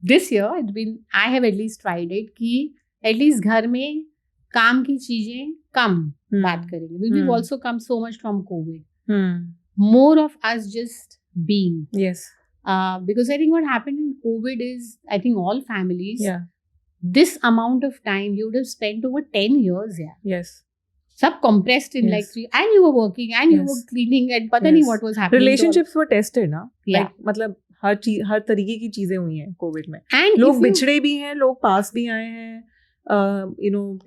this year I have at least tried it कि at least घर में काम की चीजें कम बात करेंगे. We've also come so much from COVID. More of us just being. Yes. Because I think what happened in COVID is, I think all families, Yeah. this amount of time you would have spent over 10 years, yeah. Yes. Sub compressed in Yes. like 3, and you were working, and you Yes. were cleaning, and pata nahi Yes. what was happening. Relationships were tested ना. Yeah. Like मतलब हर तरीके की चीजें हुई हैं Covid में. And लोग if you- बिछड़े भी हैं, लोग पास भी आए हैं.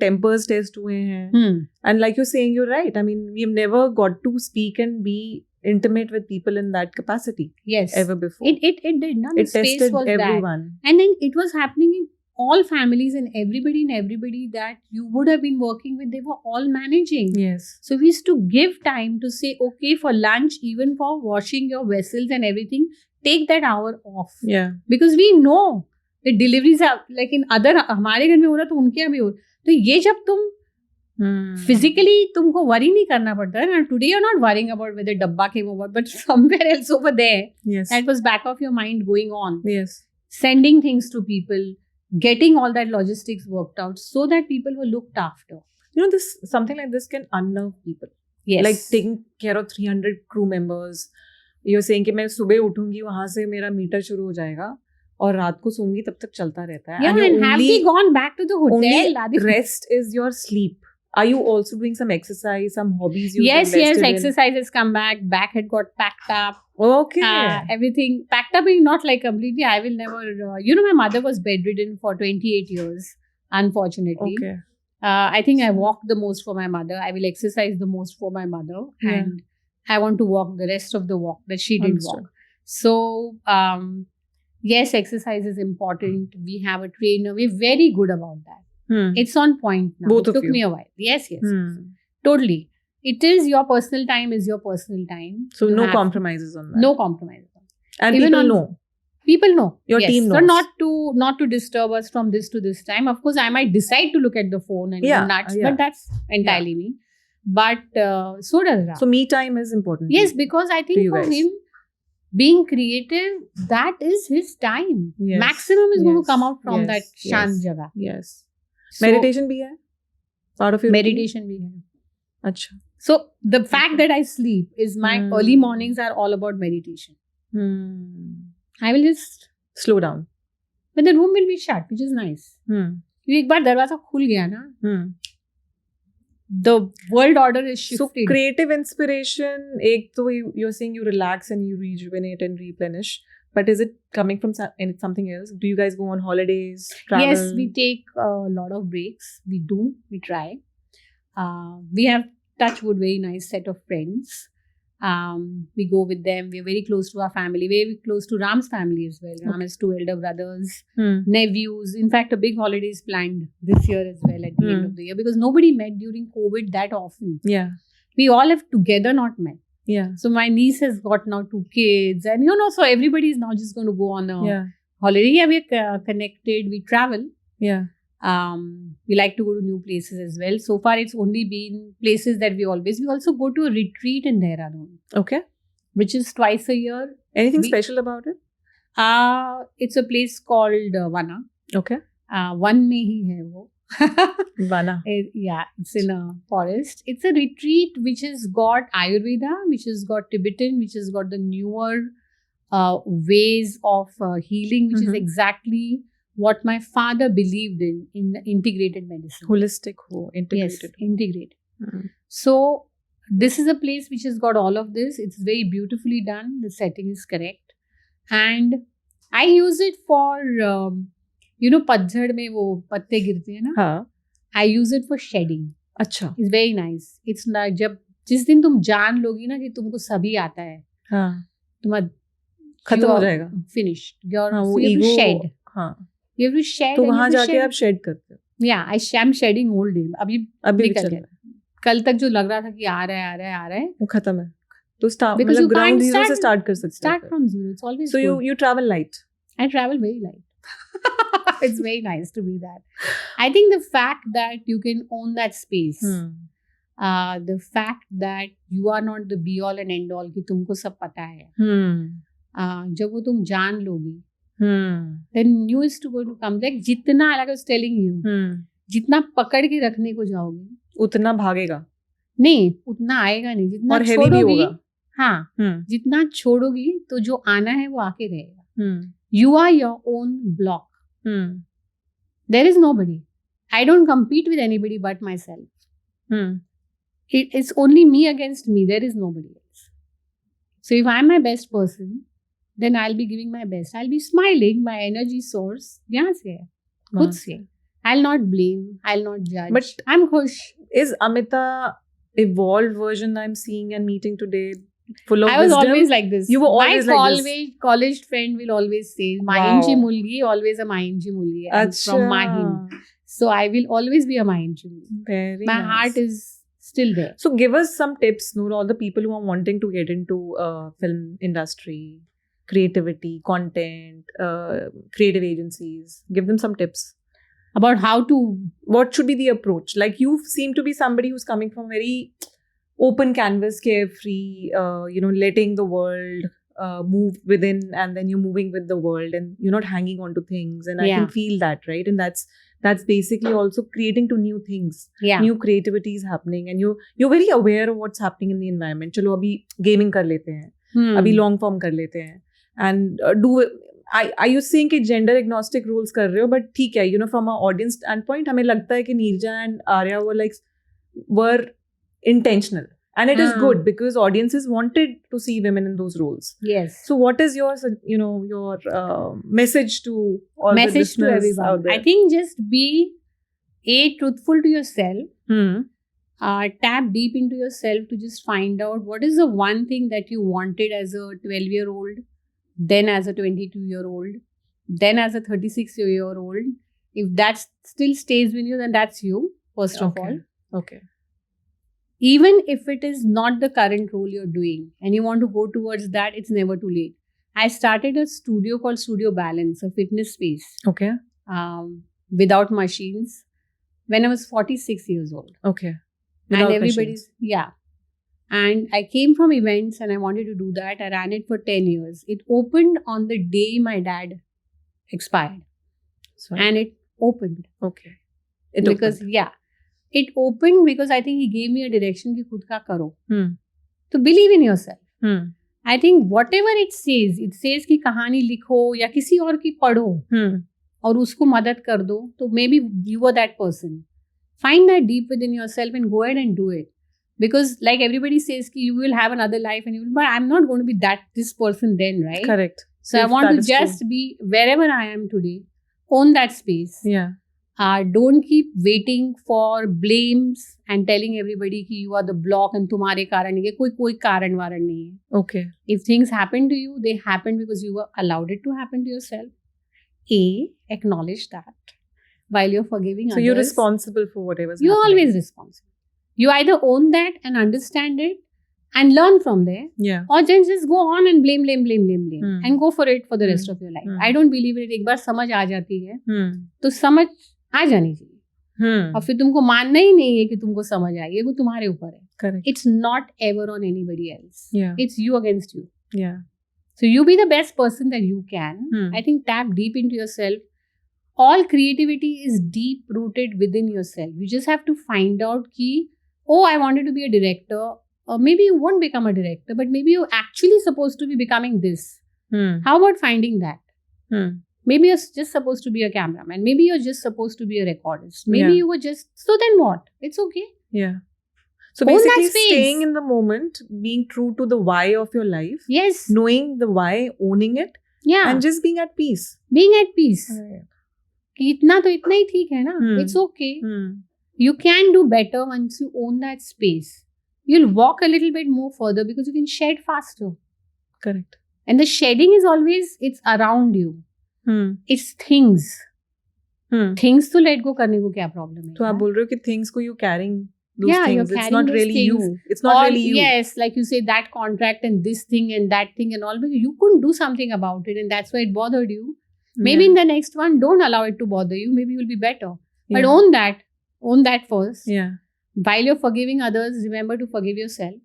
Tempers test हुए हैं. And like you're saying, you're right. I mean, we've never got to speak and be intimate with people in that capacity Yes. ever before. It did. No? The It space tested was that. everyone. And then it was happening in all families and everybody that you would have been working with, they were all managing. Yes. So we used to give time to say, okay, for lunch, even for washing your vessels and everything, take that hour off. Yeah. Because we know the deliveries are like in other, हमारे घर में हो रहा तो उनके यहाँ भी हो रहा. तो ये जब तुम physically तुमको worry नहीं करना पड़ता है ना. Today you're not worrying about whether डब्बा came over, but somewhere else over there, Yes. that was back of your mind going on. Yes. Sending things to people, getting all that logistics worked out so that people were looked after. This something like this can unnerve people. Yes. Like taking care of 300 crew members. You're saying कि मैं सुबह उठूंगी वहां से मेरा metre शुरू हो जाएगा और रात को सोऊंगी तब तक चलता रहता है. Yeah, and have they gone back to the hotel? Only rest is your sleep. Are you also doing some exercise, some hobbies? Yes, invested in? exercise has come back. Back had got packed up. Okay. Everything packed up, not like completely. I will never. My mother was bedridden for 28 years, unfortunately. Okay. I think I walk the most for my mother. I will exercise the most for my mother, Yeah. and I want to walk the rest of the walk that she didn't Understood. walk. So, Yes, exercise is important. We have a trainer. We're very good about that. Hmm. It's on point now. Both it of took you. me a while. Yes. Hmm. Totally. It is your personal time is your personal time. So You no have- compromises on that. No compromise. And Even people on- know. People know. Your yes. team So knows. not to disturb us from this to this time. Of course, I might decide to look at the phone and Yeah, go nuts, yeah. but that's entirely me. But so does Ram. So me time is important. Yes, to you. because I to think you for guys. him, being creative, that is his time. Yes. Maximum is going to Yes. come out from Yes. that Yes. shant jagah. Yes. So, Meditation bhi hai? Part of your routine? meditation bhi hai. Acha. So the fact that I sleep is my Hmm. early mornings are all about meditation. I will just, Slow down. but the room will be shut, which is nice. क्योंकि एक बार दरवाजा खुल गया ना, the world order is So shifted. creative inspiration, ek to you're saying you relax and you rejuvenate and replenish, but is it coming from something else? Do you guys go on holidays, travel? Yes, we take a lot of breaks. We try. We have, touch wood, very nice set of friends. We go with them. We're very close to our family, very close to Ram's family as well. Ram has 2 elder brothers, nephews. In fact, a big holiday is planned this year as well at the end of the year, because nobody met during COVID that often. Yeah. We all have together not met. Yeah. So my niece has got now 2 kids, and so everybody is now just going to go on a holiday. Yeah, we're connected. We travel. Yeah. We like to go to new places as well. So far, it's only been places that we also go to a retreat in Dehradun, Okay. which is twice a year. Anything We- special about it? It's a place called Vana. Okay. One में ही है वो. Vana. Yeah, it's in a forest. It's a retreat which has got Ayurveda, which has got Tibetan, which has got the newer ways of healing, which is Mhm. exactly what my father believed in integrated medicine. Holistic ho, integrated. Yes, integrated. Mm. So this is a place which has got all of this. It's very beautifully done. The setting is correct, and I use it for पतझड़ में वो पत्ते गिरते हैं ना. हाँ. I use it for shedding. अच्छा. It's very nice. It's not जब जिस दिन तुम जान लोगी ना कि तुमको सभी आता है, हाँ. तुम्हारा खत्म हो जाएगा. Finished. You're हाँ, वो you have to ego. shed. हाँ. You have to shed. तो and you वहाँ have to जाके shed. आप शेड करते हो. Yeah, I'm shedding all day. अभी अभी भी निकल चल गया. रहा है. कल तक जो लग रहा था कि आ रहा है, वो खत्म है. तो स्टार्ट Because मतलब you ग्राउंड can't जीरो से start- स्टार्ट कर सकते start हो. from zero. It's always So good. you travel light. I travel very light. It's very nice to be that. I think the fact that you can own that space, the fact that you are not the be all and end all कि तुमको सब पता है, जब वो तुम जान लोगी, then new is to go to come. Like जितना, like I was telling you, जितना पकड़ के रखने को जाओगी, उतना भागेगा. नहीं उतना आएगा नहीं. जितना और heavy भी छोड़ोगी, होगा. हाँ, जितना छोड़ोगी तो जो आना है वो आके रहेगा. You are your own block. There is nobody. I don't compete with anybody but myself. It's only me against me. There is nobody else. So if I'm my best person, then I'll be giving my best. I'll be smiling. My energy source यहाँ से है, खुद से. I'll not blame. I'll not judge. But I'm khush. Is Amita evolved version I'm seeing and meeting today full of I was wisdom? always like this. You were always my like this. college friend will always say, Wow. Mayinji Mulgi, always a Mayinji Mulgi. And from Mahim. So I will always be a Mayinji Mulgi. Very My nice. heart is still there. So give us some tips, Noor, all the people who are wanting to get into film industry, creativity, content, creative agencies. Give them some tips. About how to... What should be the approach? Like you seem to be somebody who's coming from very open canvas, carefree, letting the world move within, and then you're moving with the world and you're not hanging on to things. And I Yeah. can feel that, right? And that's basically also creating to new things. Yeah. New creativity is happening and you're very aware of what's happening in the environment. चलो अभी gaming कर लेते हैं, अभी long form कर लेते हैं, and are you saying कि gender agnostic roles कर रहे हो, but ठीक है, from an audience standpoint हमें लगता है कि Neerja and Arya were intentional, and it is good because audiences wanted to see women in those roles. Yes. So what is your message to all the Message to listeners out everyone. there? I think just be truthful to yourself. Tap deep into yourself to just find out what is the one thing that you wanted as a 12-year-old, then as a 22-year-old, then as a 36-year-old, if that still stays with you, then that's you, first of all. Okay. Even if it is not the current role you're doing and you want to go towards that, it's never too late. I started a studio called Studio Balance, a fitness space, Okay. without machines, when I was 46 years old. Okay. And Without everybody's, machines. yeah. And I came from events and I wanted to do that. I ran it for 10 years. It opened on the day my dad expired. So, And it opened. okay. It Because, opened. yeah. It opened because I think he gave me a direction ki khud ka karo. Hmm. To believe in yourself. Hmm. I think whatever it says कि कहानी लिखो या किसी और की पढ़ो Hmm. और उसको मदद कर दो, तो maybe you are that person. Find that deep within yourself and go ahead and do it. Because like everybody says कि you will have another life and you will, but I'm not going to be this person then, right? Correct. So I If want that to is just true. be wherever I am today, own that space. Yeah. Don't keep waiting for blames and telling everybody कि you are the block and तुम्हारे कारण ये कोई कारण वारण नहीं है. Okay. If things happen to you, they happen because you were allowed it to happen to yourself. Acknowledge that while you're forgiving So others. you're responsible for whatever's You're happening. always responsible. You either own that and understand it and learn from there, Yeah. or just go on and blame Hmm. and go for it for the rest Hmm. of your life. Hmm. I don't believe it. एक बार समझ आ जाती है Hmm. तो समझ आ जानी चाहिए, Hmm. और फिर तुमको मानना ही नहीं है कि तुमको समझ आई है, वो तुम्हारे ऊपर है. Correct. It's not ever on anybody else. Yeah. It's you against you. Yeah. So you be the best person that you can. Hmm. I think tap deep into yourself. All creativity is deep rooted within yourself. You just have to find out ki, oh, I wanted to be a director. Or maybe you won't become a director, but maybe you're actually supposed to be becoming this. Hmm. How about finding that? Hmm. Maybe you're just supposed to be a cameraman. Maybe you're just supposed to be a recordist. Maybe Yeah. you were just, so then what? It's okay. Yeah. So Own that basically space. staying in the moment, being true to the why of your life, Yes. knowing the why, owning it, Yeah. and just being at peace. Being at peace. Right. कि इतना तो इतना ही ठीक है ना. Hmm. It's okay. Hmm. You can do better once you own that space. You'll walk a little bit more further because you can shed faster. Correct. And the shedding is always, it's around you. Hmm. It's things. Hmm. Things to let go करने को क्या problem है? तो आप बोल रहे हो कि things को you carrying those Yeah, you're things. It's carrying not those really things. you. It's not Or, really you. Yes, like you say, that contract and this thing and that thing and all, but you couldn't do something about it and that's why it bothered you. Maybe Yeah. in the next one, don't allow it to bother you. Maybe you'll be better. But Yeah. own that. Own that first. Yeah. While you're forgiving others, remember to forgive yourself.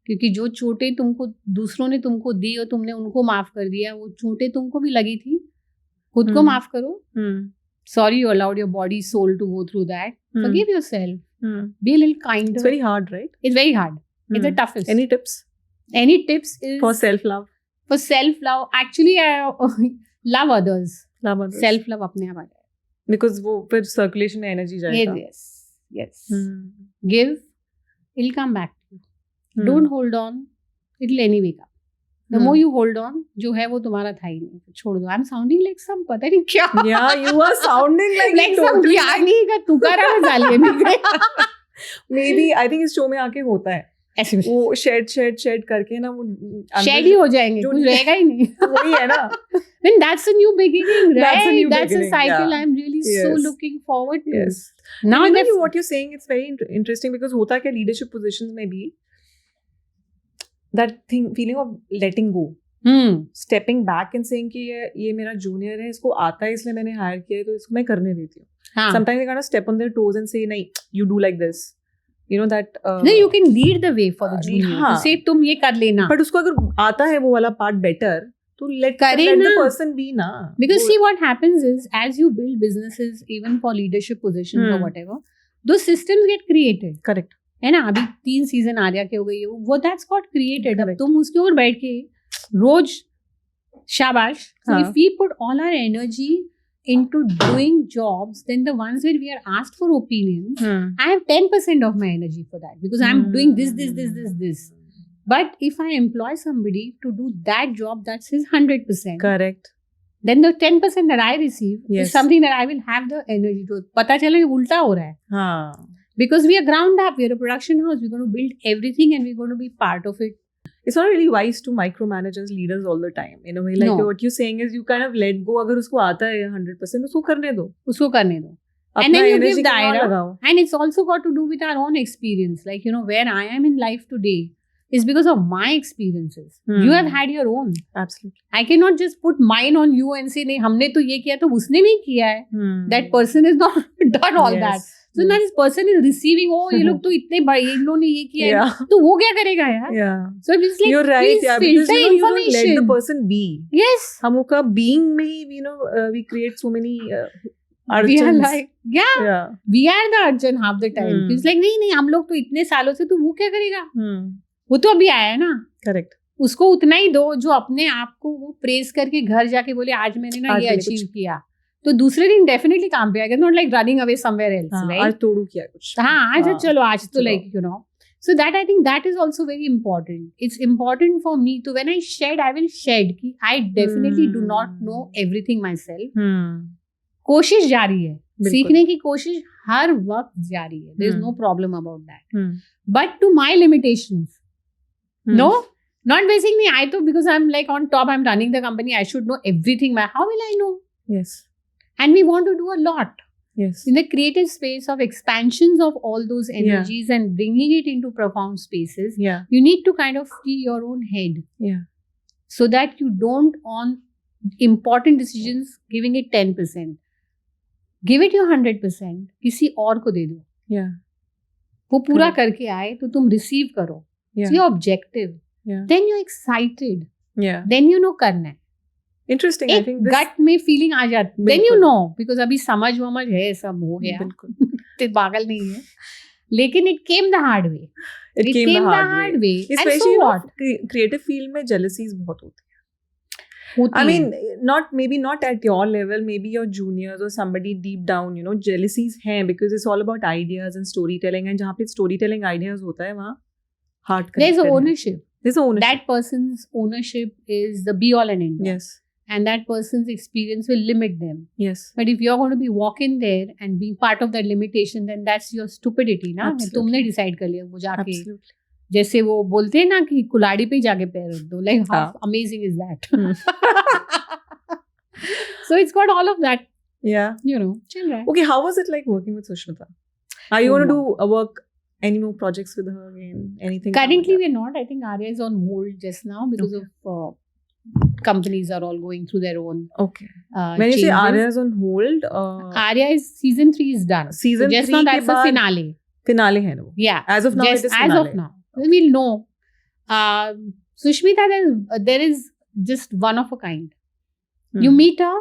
क्योंकि जो चोटें तुमको दूसरों ने तुमको दी और तुमने उनको माफ कर दिया, वो चोटें तुमको भी लगी थी, खुद को माफ करो. Sorry you allowed your body, soul to go through that. Forgive yourself. Be a little kinder. It's very hard, right? It's very hard. It's the toughest. Any tips Any tips is for self-love? for self-love. Actually, I love others. Love others. Self-love अपने आप आ जाए. Because वो फिर circulation में energy जाएगा. Yes. Hmm. Give. It'll come back to you. Don't hold on. It'll anyway come. The more you hold on, जो है वो तुम्हारा था ही नहीं. छोड़ दो. I'm sounding like some पता नहीं क्या. Yeah, you are sounding like like you some totally ज्ञानी का तुकारा में डालिए भी. Maybe I think इस शो में आके होता है. ऐसे वो शेड करके ना वो शेड ही हो जाएंगे, जो- कुछ रहेगा ही नहीं. वही है ना. Then that's a new beginning, right? That's a new That's beginning, a cycle yeah. I'm really so Yes. looking forward to. Yes. Now you know that's what you're saying, it's very interesting because होता क्या leadership positions में भी that feeling of letting go, stepping back and saying कि ये मेरा junior है, इसको आता है इसलिए मैंने hire किया है तो इसको मैं करने देती हूँ. हाँ. Sometimes they kind of step on their toes and say नहीं, you do like this. You know that. No, you can lead the way for the junior. हाँ. To say तुम ये कर लेना. But उसको अगर आता है वो वाला part better, तो let करे the ना. person be ना. Because see what happens is as you build businesses, even for leadership positions or whatever, those systems get created. Correct. है ना. अभी 3 season आर्या के हो गई है, वो that's got created. अब Correct. तुम उसके ऊपर बैठ के रोज शाबाश. So हाँ. if we put all our energy into doing jobs, then the ones where we are asked for opinions, I have 10% of my energy for that because I'm doing this. But if I employ somebody to do that job, that's his 100%. Correct. Then the 10% that I receive Yes. is something that I will have the energy to. पता चला ये उल्टा हो रहा है. हाँ. Because we are ground up, we are a production house, we're going to build everything and we're going to be part of it. it's not really wise to micromanage as leaders all the time. In a way, like No. what you're saying is you kind of let go. अगर उसको आता है 100%, उसको करने दो. उसको करने दो. And अपना then you energy give कहाँ दायरा. लगाओ. And it's also got to do with our own experience. Like, you know, where I am in life today is because of my experiences. You have had your own. Absolutely. I cannot just put mine on you and say, नहीं हमने तो ये किया तो उसने नहीं किया है. That person is not done all that. So now this person is receiving, oh, ये लोग तो इतने बड़े, इन लोगों ने ये किया है, तो वो क्या करेगा यार? Yeah. So it's like, you're right. please Yeah, filter because you don't let information. the person be. Yes. हम उनका being में ही, we create so many We are urchins. like, yeah. We are the urchin half the time. It's like, नहीं हम लोग तो इतने सालों से, तो वो क्या करेगा? वो तो अभी आया है ना. Correct. उसको उतना ही दो जो अपने आप को वो प्रेस करके घर जाके बोले आज मैंने ना ये अचीव किया, तो दूसरे दिन डेफिनेटली काम पे आएगा. Not like running away somewhere else, right? आज तोड़ू किया कुछ. हाँ आज चलो आज तो like you know. So that I think that is also very important. It's important for me to, when I shed, I will shed कि I definitely do not know everything myself. कोशिश जारी है, सीखने की कोशिश हर वक्त जारी है. There is no problem about that. But to my limitations, no, not basically I thought because I'm like on top, I'm running the company, I should know everything. How will I know? Yes. And we want to do a lot. Yes. In the creative space of expansions of all those energies and bringing it into profound spaces, you need to kind of free your own head. Yeah. So that you don't, on important decisions, giving it 10%. Give it your 100%. किसी और को दे दो. Yeah. वो पूरा करके आए तो तुम रिसीव करो. It's your objective. Yeah. Then you're excited. Yeah. Then you know करना है. Interesting. I think this गट में फीलिंग आ जाती. Then you know because अभी समझ है, सब हो गया. बिल्कुल. तो पागल नहीं है. लेकिन it came the hard way. It came the hard way. Especially and so what? Creative field में jealousies बहुत होती है. I mean, maybe not at your level, maybe your juniors or somebody deep down, jealousies हैं because it's all about ideas and storytelling, and जहाँ पे storytelling ideas होता है वहाँ heart connected. There's ownership. There's ownership. That person's ownership is the be all and end all. Yes. And that person's experience will limit them. Yes. But if you're going to be walking there and being part of that limitation, then that's your stupidity, ना? तुमने decide कर लिया वो जाके. Absolutely. जैसे वो बोलते हैं ना कि कुल्हाड़ी पे जाके पैर रख दो. Like how amazing is that? So it's got all of that. Yeah. Chill, right? Okay, how was it like working with Sushmita? Are you going to do any more projects with her again? Anything? Currently, we're not. I think Arya is on hold just now because of companies are all going through their own. Okay. When you say Arya is on hold, Arya is season 3 is done. Season 3 just now that's the finale. Finale है वो. Yeah. As of now, it is finale. As of now, we'll know. Sushmita, there is just one of a kind. You meet her,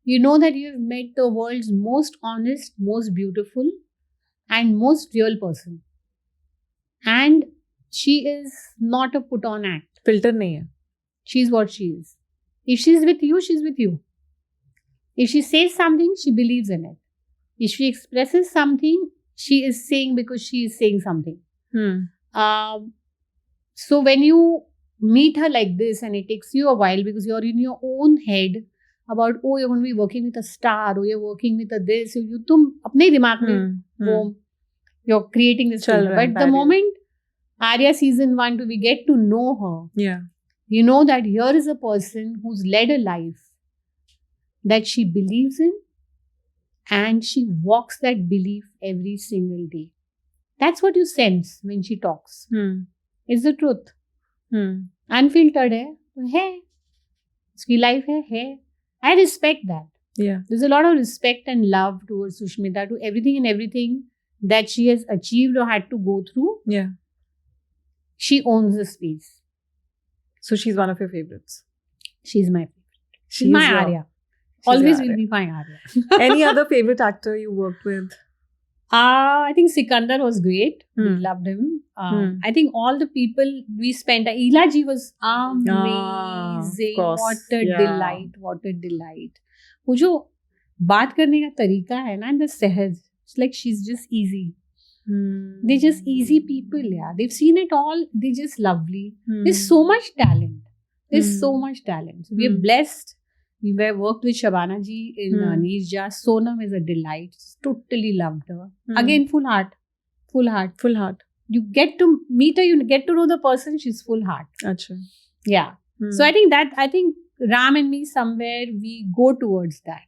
you know that you have met the world's most honest, most beautiful, and most real person. And she is not a put-on act. Filter नहीं है. She's what she is. If she's with you, she's with you. If she says something, she believes in it. If she expresses something, she is saying because she is saying something. So when you meet her like this, and it takes you a while because you're in your own head about, oh, you're going to be working with a star, or you're working with a this, तुम अपने दिमाग में you're creating this thing. But the moment Arya season 1 we get to know her, you know that here is a person who's led a life that she believes in, and she walks that belief every single day. That's what you sense when she talks. It's the truth. Unfiltered है, उसकी life है. I respect that. Yeah. There's a lot of respect and love towards Sushmita, to everything and everything that she has achieved or had to go through. Yeah. She owns the space. So she's one of your favorites. She's my favorite. She's my Arya. Always will be my Arya. Any other favorite actor you worked with? I think Sikandar was great. We loved him. I think all the people we spent. Ila ji was amazing. What a delight! What a delight! वो जो बात करने का तरीका है ना, the सहज. It's like she's just easy. They're just easy people, yeah. They've seen it all. They're just lovely. There's so much talent. There's so much talent. So we are blessed. We worked with Shabana ji in Neerja. Sonam is a delight. Totally loved her. Again, full heart. you get to meet her, you get to know the person, she's full heart. Acha. Yeah. So I think Ram and me, somewhere we go towards that.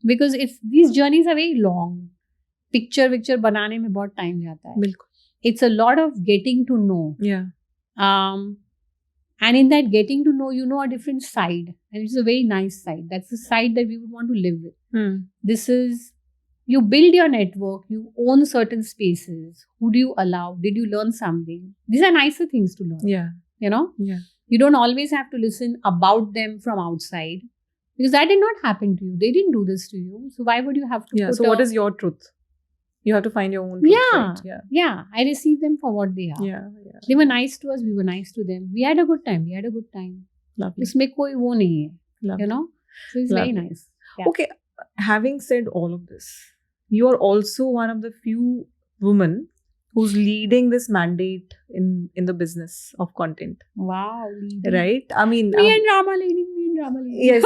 Because these journeys are very long. Picture बनाने में बहुत time जाता है. बिल्कुल. It's a lot of getting to know. Yeah. And in that getting to know, you know a different side, and it's a very nice side. That's the side that we would want to live with. This is, you build your network, you own certain spaces. Who do you allow? Did you learn something? These are nicer things to learn. Yeah. You know? Yeah. You don't always have to listen about them from outside, because that did not happen to you. They didn't do this to you. So why would you have to Yeah. So what is your truth? You have to find your own truth. Yeah. Right? Yeah. I received them for what they are. Yeah. They were nice to us. We were nice to them. We had a good time. Lovely. उसमें कोई वो नहीं है. Lovely. You know? So it's very nice. Yeah. Okay. Having said all of this, you are also one of the few women who's leading this mandate in the business of content. Wow. Right? I mean, Me and Rama leading. Yes.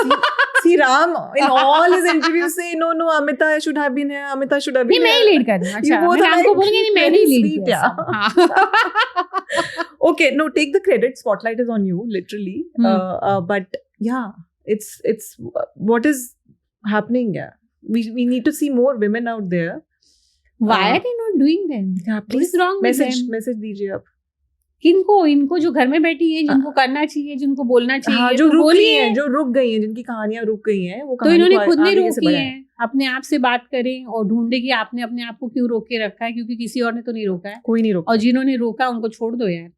See, Ram in all his interviews say, no, Amita should have been here. Amita should have been here. मैं ही lead कर रही हूँ. अच्छा. You both मैं are Ram को like बोलूँगी नहीं, मैं very नहीं lead sweet, किया. Okay, no, take the credit. Spotlight is on you, literally. But yeah, it's what is happening. Yeah, we need to see more women out there. Why are they not doing them? Yeah, What is wrong with them? Message दीजिए आप. इनको जो घर में बैठी है, जिनको करना चाहिए, जिनको बोलना चाहिए, हाँ, जो रुक गई हैं, जिनकी कहानियां रुक गई हैं, वो तो इन्होंने खुद नहीं रोकी है. अपने आप से बात करें और ढूंढे कि आपने अपने आप को क्यों रोक के रखा है, क्योंकि किसी और ने तो नहीं रोका है. कोई नहीं रोका. और जिन्होंने रोका उनको छोड़ दो यार.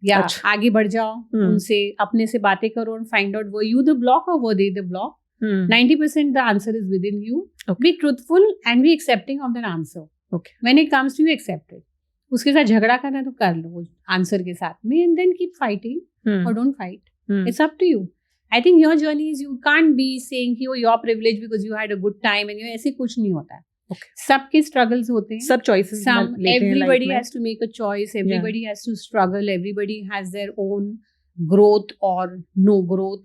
या अच्छा. आगे बढ़ जाओ, उनसे अपने से बातें करो and find out were you the block or were they the block. 90% the answer is within you. Okay. Be truthful and be accepting of that answer. Okay. When it comes to you, accept it. उसके साथ झगड़ा करना तो कर लो answer के साथ में, and then keep fighting or don't fight. It's up to you. I think your journey is, you can't be saying कि your privilege because you had a good time and you, ऐसे कुछ नहीं होता है. Okay. सबके struggles होते हैं. सब choices everybody has to make a choice. Everybody has to struggle. Everybody has their own growth or no growth.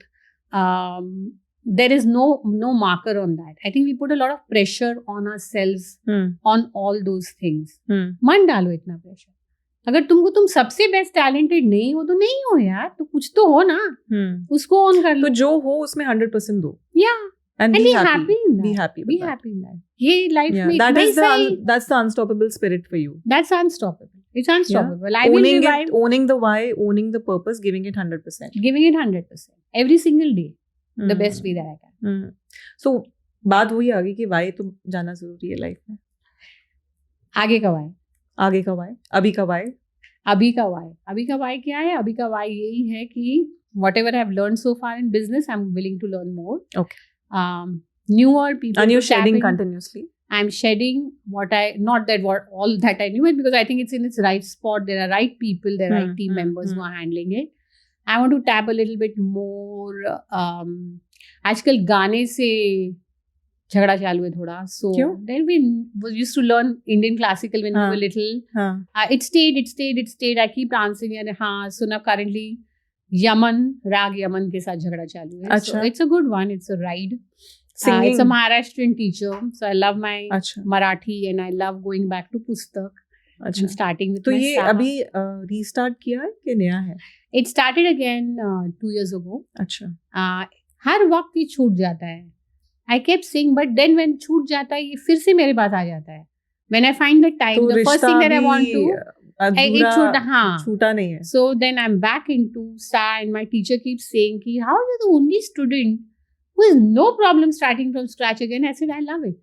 There is no marker on that. I think we put a lot of pressure on ourselves on all those things. मन डालो इतना pressure. अगर तुम सबसे best talented नहीं हो तो नहीं हो यार, तो कुछ तो हो ना. उसको ऑन कर लो. तो जो हो उसमें 100% दो. Yeah. And be happy in that. Be happy with be that. happy in that. ये life में that's the unstoppable spirit for you. That's unstoppable. It's unstoppable. Yeah. Owning the why, owning the purpose, giving it 100%. Giving it 100% every single day. The best way that I can. So बात वही आ गई कि why तो जाना जरूरी है life में. आगे का why. अभी का why. अभी का why क्या है? अभी का why यही है कि whatever I've learned so far in business, I'm willing to learn more. Okay. Newer people. And you're shedding continuously. I'm shedding not that all that I knew it, because I think it's in its right spot. There are right people, there are right team members who are handling it. I want to tap a little bit more. आजकल गाने से झगड़ा चालू है थोड़ा. So then we used to learn Indian classical when we were little. It stayed. I keep dancing and so now currently Raag Yaman के साथ झगड़ा चालू है. So it's a good one. It's a ride. It's a Maharashtrian teacher. So I love my Marathi and I love going back to Pustak. I'm starting with तो my ये अभी restart किया है कि नया है? It started again 2 years ago. अच्छा. हर वक्त ये छूट जाता है. I kept saying, but then when छूट जाता है ये फिर से मेरे पास आ जाता है. When I find the time, the first thing that I want to, छूटा नहीं है. So then I'm back into STA and my teacher keeps saying कि how are you the only student who has no problem starting from scratch again? I said I love it.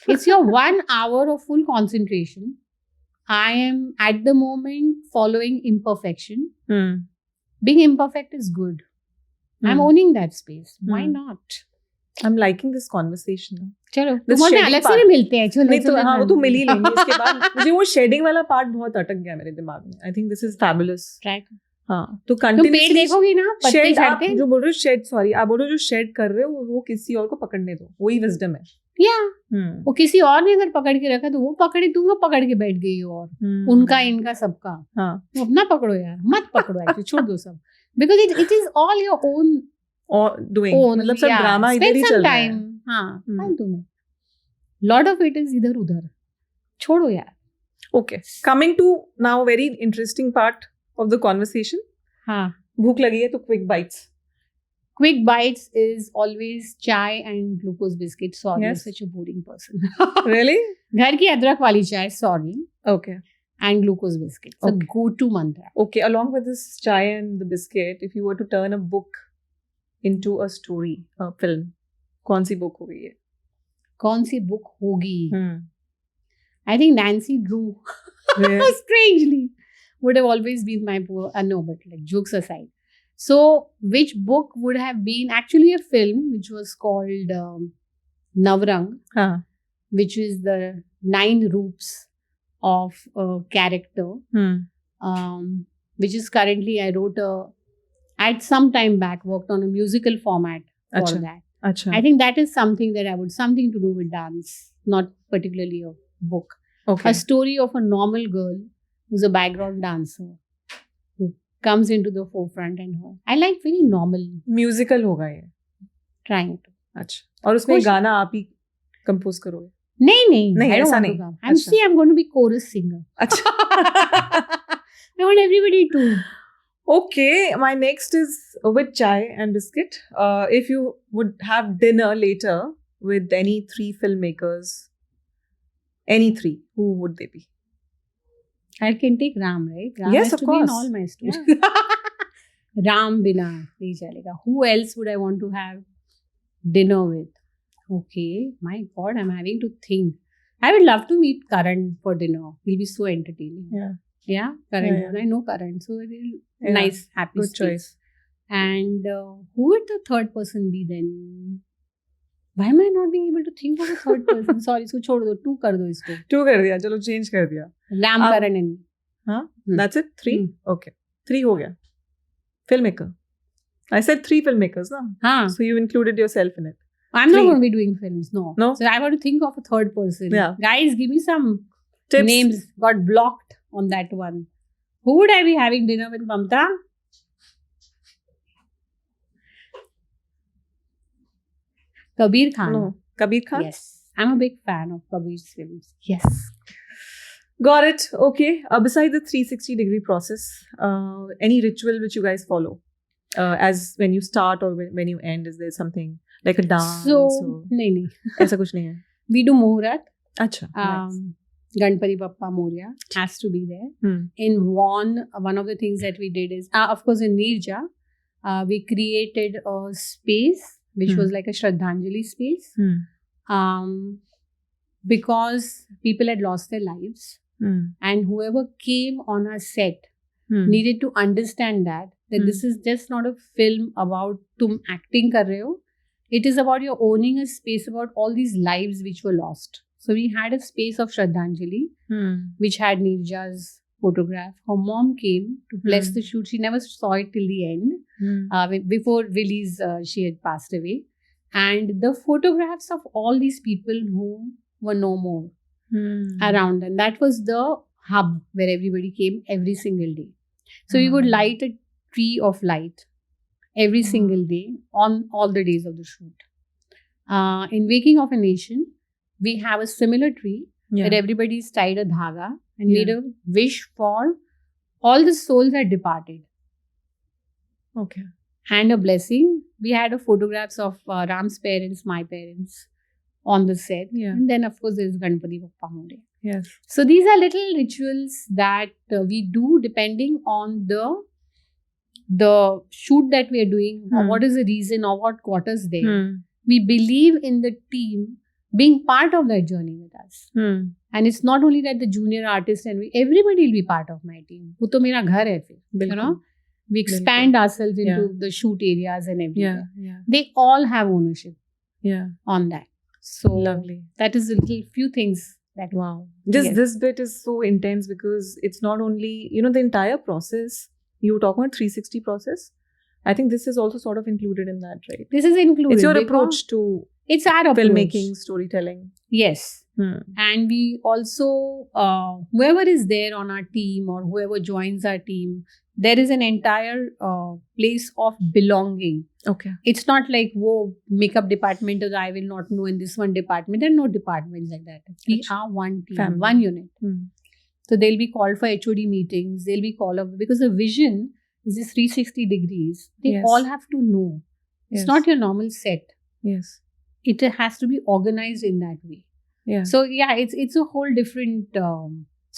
It's your 1 hour of full concentration. I am at the moment following imperfection. Being imperfect is good. I'm owning that space. Why not? I'm liking this conversation. चलो तुम्हारे अलग से भी मिलते हैं. चलो नहीं तो हाँ वो तो मिल ही लेंगे. इसके बाद मुझे वो शेडिंग वाला पार्ट बहुत अटक गया मेरे दिमाग में. I think this is fabulous. Right. हाँ तो कंटिन्यूअसली पेड़ देखोगी ना पत्ते झड़ते हैं. जो बोल रहे हो शेड, सॉरी आप बोल रहे हो जो शेड कर रहे हो वो किसी और को पकड़ने दो. वही विजडम है. वो किसी और ने अगर पकड़ के रखा तो वो पकड़े, तुम वो पकड़ के बैठ गई हो. और उनका इनका सबका. तो अपना पकड़ो यार, मत पकड़ो एक्चुअली, छोड़ दो सब. Because it is all your own doing. मतलब सब ड्रामा इधर ही चल रहा है. हाँ फालतू में. Lot of it is इधर उधर. छोड़ो यार. Okay. Coming to now a very interesting part of the conversation. हाँ. भूख लगी है तो quick bites. Quick bites is always chai and glucose biscuit. Sorry, Yes. I'm such a boring person. Really? घर की अदरक वाली चाय, sorry, Okay. and glucose biscuit. So Okay. go-to mantra. Okay. Along with this chai and the biscuit, if you were to turn a book into a story, a film, कौन सी book होगी ये? कौन सी book होगी? I think Nancy Drew, strangely, would have always been my no, but like jokes aside. So, which book would have been actually a film which was called Navrang, which is the 9 Roops of a character, which is currently, I wrote at some time back, worked on a musical format for Achha. that. Achha. I think that is something that I would, something to do with dance, not particularly a book. Okay. A story of a normal girl who's a background dancer who comes into the forefront and her. I like very normal. Musical होगा ये. Trying to. अच्छा. और उसमें गाना आप ही compose करोगे? नहीं, नहीं I don't ऐसा want नहीं. to come. I'm going to be chorus singer. अच्छा. I want everybody to. Okay, my next is with chai and biscuit. If you would have dinner later with any 3 filmmakers, any 3, who would they be? I can take Ram, right? Ram Yes, has of to be in course. all my stories. Ram bina nahi chalega. Who else would I want to have dinner with? Okay, my God, I'm having to think. I would love to meet Karan for dinner. He'll be so entertaining. Yeah, Karan. Yeah. I know Karan, so it'll Yeah. nice, happy. Good space. choice. And who would the third person be then? Why am I not being able to think of a third person? Sorry, इसको छोड़ दो, 2 कर दो इसको. 2 कर दिया, चलो change कर दिया. Ram, Karan and हाँ? Hmm. That's it? 3? Okay. 3 हो गया. Filmmaker. I said 3 filmmakers, na? हाँ. So you included yourself in it. I'm not 3. going to be doing films. No. No? So I want to think of a third person. Yeah. Guys, give me some Tips. names. Got blocked on that one. Who would I be having dinner with, Mamta? Kabir Khan. No. Kabir Khan? Yes. I'm a big fan of Kabir's films. Yes. Got it. Okay. Besides the 360-degree process, any ritual which you guys follow? As when you start or when you end, is there something like a dance? So, or... नहीं. ऐसा कुछ नहीं है. We do Muhurat. अच्छा. Nice. Ganpati Bappa Moria has to be there. In one of the things that we did is, of course, in Nirja, we created a space which was like a Shraddhanjali space. Because people had lost their lives. And whoever came on our set needed to understand that this is just not a film about tum acting kar rahe ho. It is about you owning a space about all these lives which were lost. So we had a space of Shraddhanjali, which had Nirja's photograph. Her mom came to bless the shoot. She never saw it till the end. Before release, she had passed away. And the photographs of all these people who were no more around. And that was the hub where everybody came every single day. So we would light a tree of light every single day on all the days of the shoot. In Waking of a Nation, we have a similar tree where everybody's tied a dhaga and made a wish for all the souls that departed. Okay. And a blessing. We had photographs of Ram's parents, my parents on the set. And then, of course, there's Ganpati Bappa Moria. Yes. So these are little rituals that we do depending on the shoot that we are doing, or what is the reason, or what quarters there. We believe in the team being part of that journey with us. And it's not only that the junior artist and everybody will be part of my team. वो तो मेरा घर है फिर, you know. We expand ourselves into the shoot areas and everything. They all have ownership on that. So lovely. That is a little few things that This bit is so intense because it's not only, you know, the entire process. You were talking about 360 process. I think this is also sort of included in that, right? This is included. It's your approach to it's our approach. Filmmaking, storytelling. Yes. And we also, whoever is there on our team or whoever joins our team, there is an entire place of belonging. Okay. It's not like, whoa, makeup department I will not know in this one department. There are no departments like that. We are one team, one unit. So they'll be called for HOD meetings. They'll be called up because the vision is this 360 degrees. They Yes. all have to know. It's Yes. not your normal set. Yes. It has to be organized in that way. Yeah. So yeah, it's a whole different.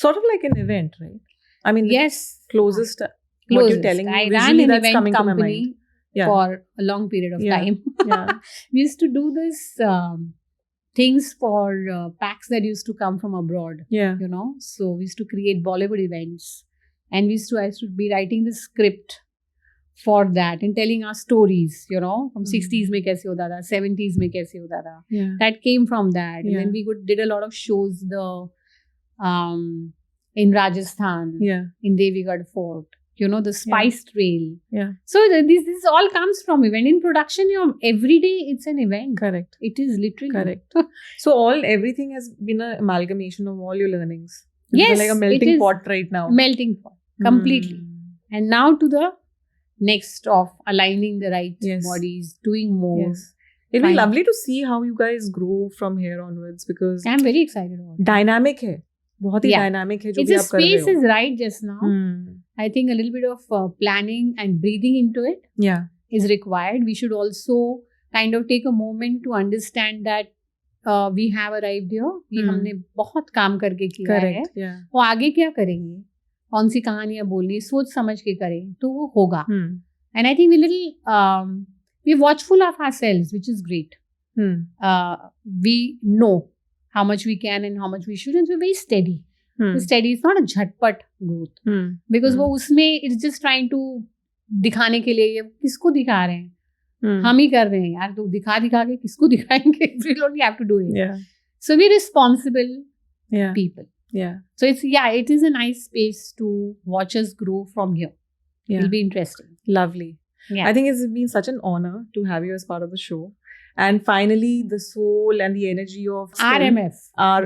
Sort of like an event, right? I mean, Yes, closest. What closest. you're telling me I ran visually, an that's event coming to my company mind. Yeah. for a long period of Yeah. time. Yeah. We used to do this things for packs that used to come from abroad. Yeah. You know, so we used to create Bollywood events, and I used to be writing the script for that and telling our stories. You know, from 60s में कैसे होता था, 70s में कैसे होता था. Yeah. That came from that, and Yeah. then we did a lot of shows. In Rajasthan, Yeah. in Devigarh Fort. You know, the spice trail. Yeah. So this all comes from event. In production, every day it's an event. Correct. It is literally Correct. So everything has been an amalgamation of all your learnings. It's Yes, like a it melting is pot right now. melting pot completely. And now to the next of aligning the right Yes. bodies, doing more. Yes. It'll be Fine. lovely to see how you guys grow from here onwards because I'm very excited about it. dynamic है. बहुत ही Yeah. dynamic है जो It's भी a आप कर रहे space हो. is right just now. I think a little bit of planning and breathing into it Yeah. is required. We should also kind of take a moment to understand that we have arrived here. हमने बहुत काम करके किया है. Correct. Yeah. वो आगे क्या करेंगे, कौन सी कहानियां बोलनी, सोच समझ के करें तो वो होगा. And I think we're watchful of ourselves, which is great. We know how much we can and how much we should, and we're very steady. Steady. It's not a झटपट growth. Because वो उसमें it's just trying to दिखाने के लिए, ये किसको दिखा रहे हैं, हम ही कर रहे हैं यार, तो दिखा के किसको दिखाएंगे. We only have to do it. Yeah. So we're responsible Yeah. people. Yeah. So it is a nice space to watch us grow from here. Yeah. It'll be interesting. Lovely. Yeah. I think it's been such an honor to have you as part of the show. And finally, the soul and the energy of RMF.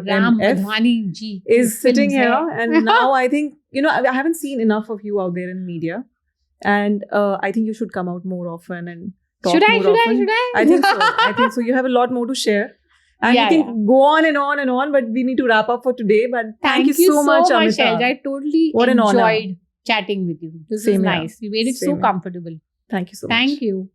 Ram Madhwani ji is sitting films here. hai. And now I think, I haven't seen enough of you out there in media. And I think you should come out more often and talk Should more often. I? I think so. I think so. You have a lot more to share. And Yeah, we can go on and on and on, but we need to wrap up for today. But thank you so much, Amita. Elja. I totally What an honor. enjoyed chatting with you. This Same is here. nice. You made it Same so here. comfortable. Thank you so much. Thank you.